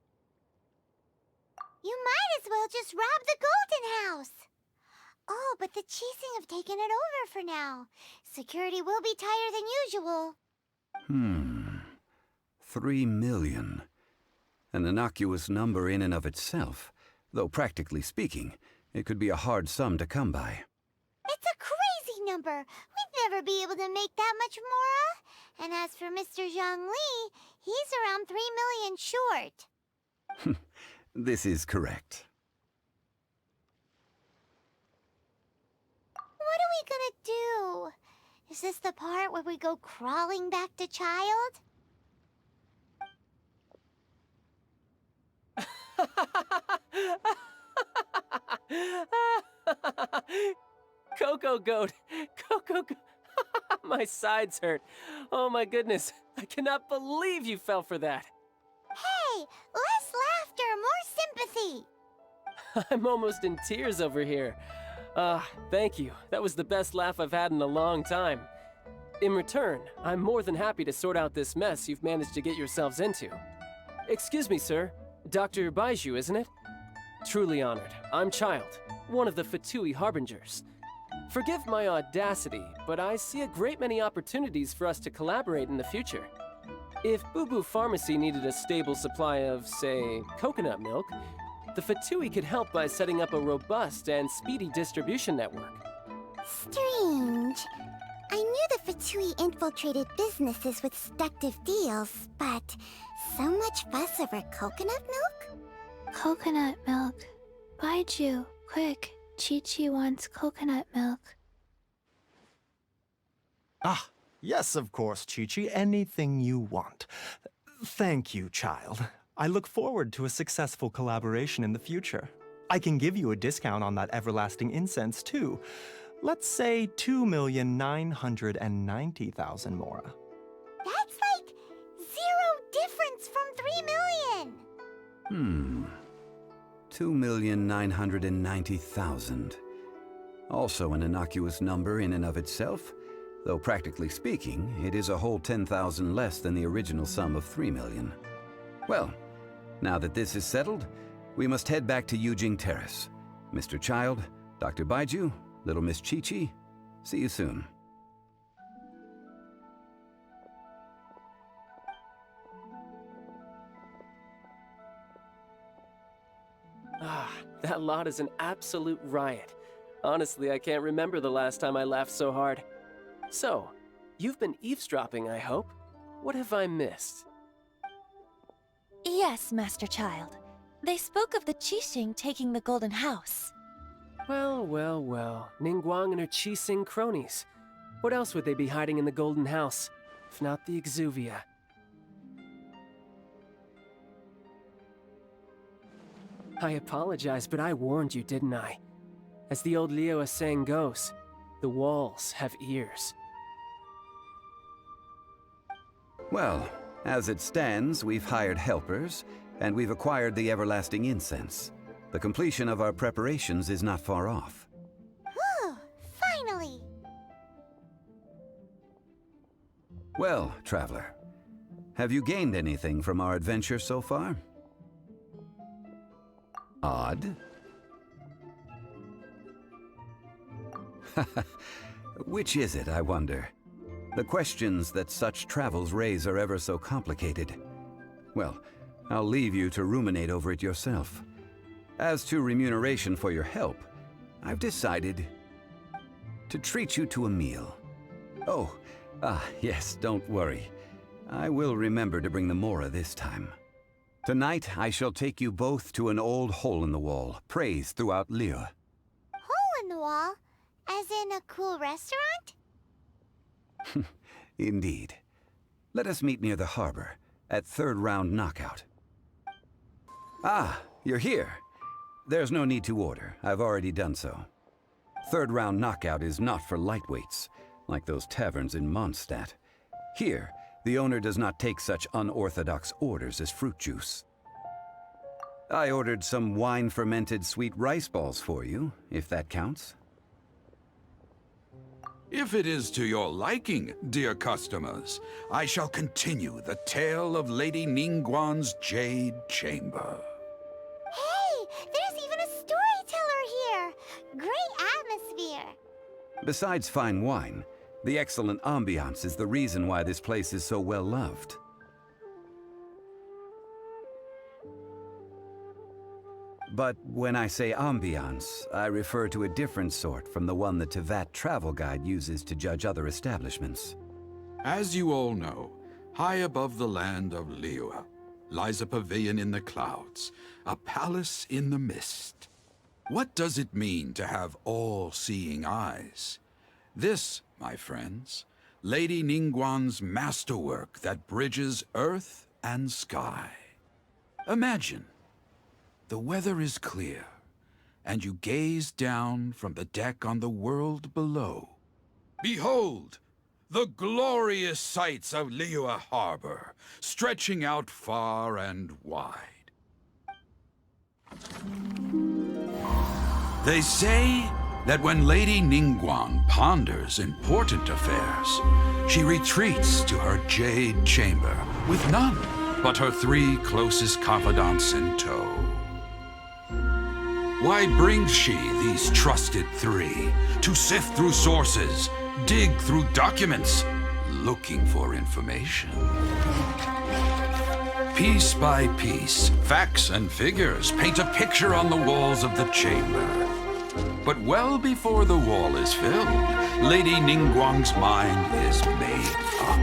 You might as well just rob the Golden House. Oh, but the Qixing have taken it over for now. Security will be tighter than usual. 3 million. An innocuous number in and of itself, though practically speaking, it could be a hard sum to come by. It's a crazy number. We'd never be able to make that much mora. And as for Mr. Zhongli, he's around 3 million short. This is correct. What are we gonna do? Is this the part where we go crawling back to child? Coco Goat! Coco Goat! My sides hurt. Oh my goodness. I cannot believe you fell for that. Hey, less laughter, more sympathy. I'm almost in tears over here. Thank you. That was the best laugh I've had in a long time. In return, I'm more than happy to sort out this mess you've managed to get yourselves into. Excuse me, sir. Dr. Baiju, isn't it? Truly honored. I'm Child, one of the Fatui Harbingers. Forgive my audacity, but I see a great many opportunities for us to collaborate in the future. If Boo Boo Pharmacy needed a stable supply of, say, coconut milk, the Fatui could help by setting up a robust and speedy distribution network. Strange. I knew the Fatui infiltrated businesses with seductive deals, but so much fuss over coconut milk? Coconut milk. Baiju, quick. Chi-Chi wants coconut milk. Ah, yes, of course, Chi-Chi. Anything you want. Thank you, child. I look forward to a successful collaboration in the future. I can give you a discount on that everlasting incense, too. Let's say 2,990,000 mora. That's like 0 difference from 3 million. 2,990,000. Also an innocuous number in and of itself, though practically speaking, it is a whole 10,000 less than the original sum of 3 million. Well, now that this is settled, we must head back to Yujing Terrace. Mr. Child, Dr. Baiju, little Miss Chi-Chi, see you soon. That lot is an absolute riot. Honestly, I can't remember the last time I laughed so hard. So, you've been eavesdropping, I hope? What have I missed? Yes, Master Child. They spoke of the Qixing taking the Golden House. Well, well, well. Ningguang and her Qixing cronies. What else would they be hiding in the Golden House, if not the Exuvia? I apologize, but I warned you, didn't I? As the old Liyue saying goes, the walls have ears. Well, as it stands, we've hired helpers, and we've acquired the everlasting incense. The completion of our preparations is not far off. Whew, finally! Well, traveler, have you gained anything from our adventure so far? Odd. Which is it, I wonder? The questions that such travels raise are ever so complicated. Well, I'll leave you to ruminate over it yourself. As to remuneration for your help, I've decided to treat you to a meal. Oh, yes, don't worry. I will remember to bring the Mora this time. Tonight, I shall take you both to an old hole-in-the-wall, praised throughout Liyue. Hole in the wall? As in a cool restaurant? Indeed. Let us meet near the harbor, at third round knockout. Ah, you're here. There's no need to order. I've already done so. Third round knockout is not for lightweights, like those taverns in Mondstadt. Here, the owner does not take such unorthodox orders as fruit juice. I ordered some wine-fermented sweet rice balls for you, if that counts. If it is to your liking, dear customers, I shall continue the tale of Lady Ningguang's Jade Chamber. Hey, there's even a storyteller here! Great atmosphere! Besides fine wine, the excellent ambiance is the reason why this place is so well loved. But when I say ambiance, I refer to a different sort from the one the Tevat travel guide uses to judge other establishments. As you all know, high above the land of Liyue lies a pavilion in the clouds, a palace in the mist. What does it mean to have all-seeing eyes? This, my friends, Lady Ningguang's masterwork that bridges earth and sky. Imagine, the weather is clear, and you gaze down from the deck on the world below. Behold, the glorious sights of Liyue Harbor, stretching out far and wide. They say that when Lady Ningguang ponders important affairs, she retreats to her Jade Chamber with none but her 3 closest confidants in tow. Why brings she these trusted 3 to sift through sources, dig through documents, looking for information? Piece by piece, facts and figures paint a picture on the walls of the chamber. But well before the wall is filled, Lady Ningguang's mind is made up.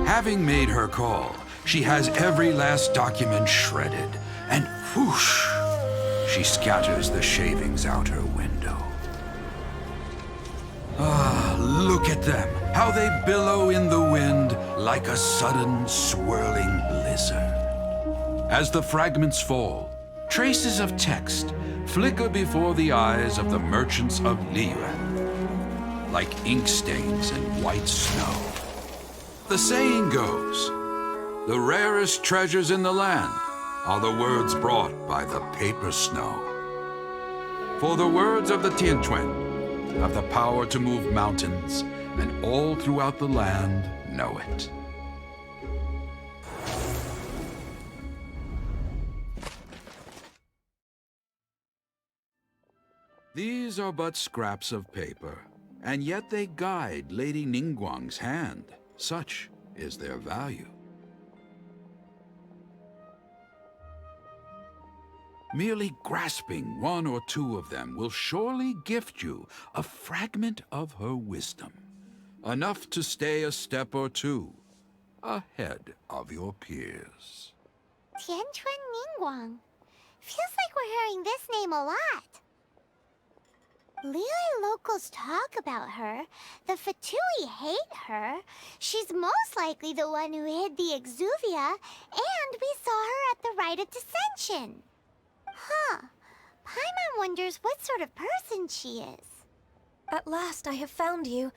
Having made her call, she has every last document shredded, and whoosh, she scatters the shavings out her window. Ah, look at them, how they billow in the wind like a sudden swirling blizzard. As the fragments fall, traces of text flicker before the eyes of the merchants of Liyue, like ink stains in white snow. The saying goes, the rarest treasures in the land are the words brought by the paper snow. For the words of the Tianquan have the power to move mountains, and all throughout the land know it. These are but scraps of paper, and yet they guide Lady Ningguang's hand. Such is their value. Merely grasping one or two of them will surely gift you a fragment of her wisdom, enough to stay a step or two ahead of your peers. Tianchuan Ningguang. Feels like we're hearing this name a lot. Liyue locals talk about her. The Fatui hate her. She's most likely the one who hid the Exuvia, and we saw her at the Rite of Dissension. Huh. Paimon wonders what sort of person she is. At last I have found you.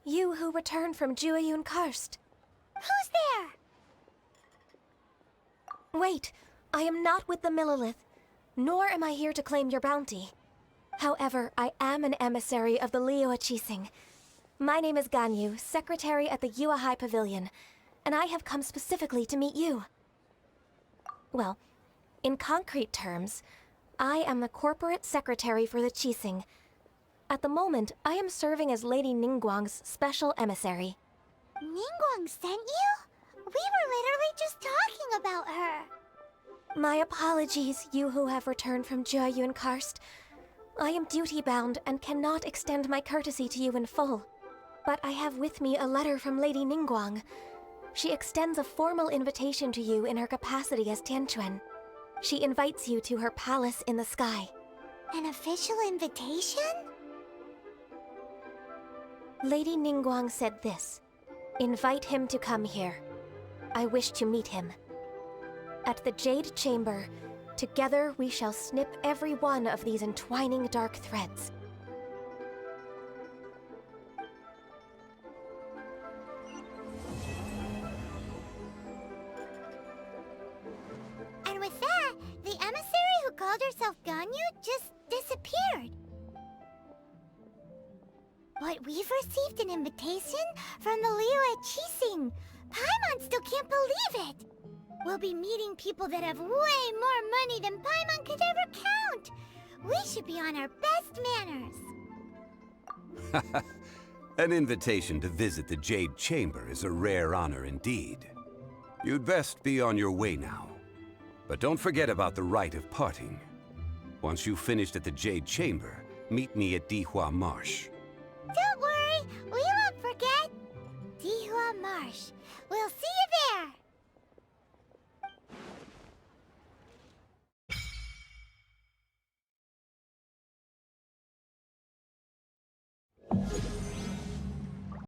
You who returned from Jueyun Karst. Who's there? Wait, I am not with the Millelith, nor am I here to claim your bounty. However, I am an emissary of the Liyue Qixing. My name is Ganyu, secretary at the Yue High Pavilion, and I have come specifically to meet you. Well, in concrete terms, I am the corporate secretary for the Qixing. At the moment, I am serving as Lady Ningguang's special emissary. Ningguang sent you? We were literally just talking about her. My apologies, you who have returned from Jueyun Karst. I am duty-bound and cannot extend my courtesy to you in full. But I have with me a letter from Lady Ningguang. She extends a formal invitation to you in her capacity as Tianquan. She invites you to her palace in the sky. An official invitation? Lady Ningguang said this. Invite him to come here. I wish to meet him. At the Jade Chamber, together we shall snip every one of these entwining dark threads. And with that, the emissary who called herself Ganyu just disappeared. But we've received an invitation from the Liyue Qixing. Paimon still can't believe it. We'll be meeting people that have way more money than Paimon could ever count. We should be on our best manners. An invitation to visit the Jade Chamber is a rare honor indeed. You'd best be on your way now. But don't forget about the rite of parting. Once you've finished at the Jade Chamber, meet me at Dihua Marsh. Don't worry, we won't forget. Dihua Marsh. We'll see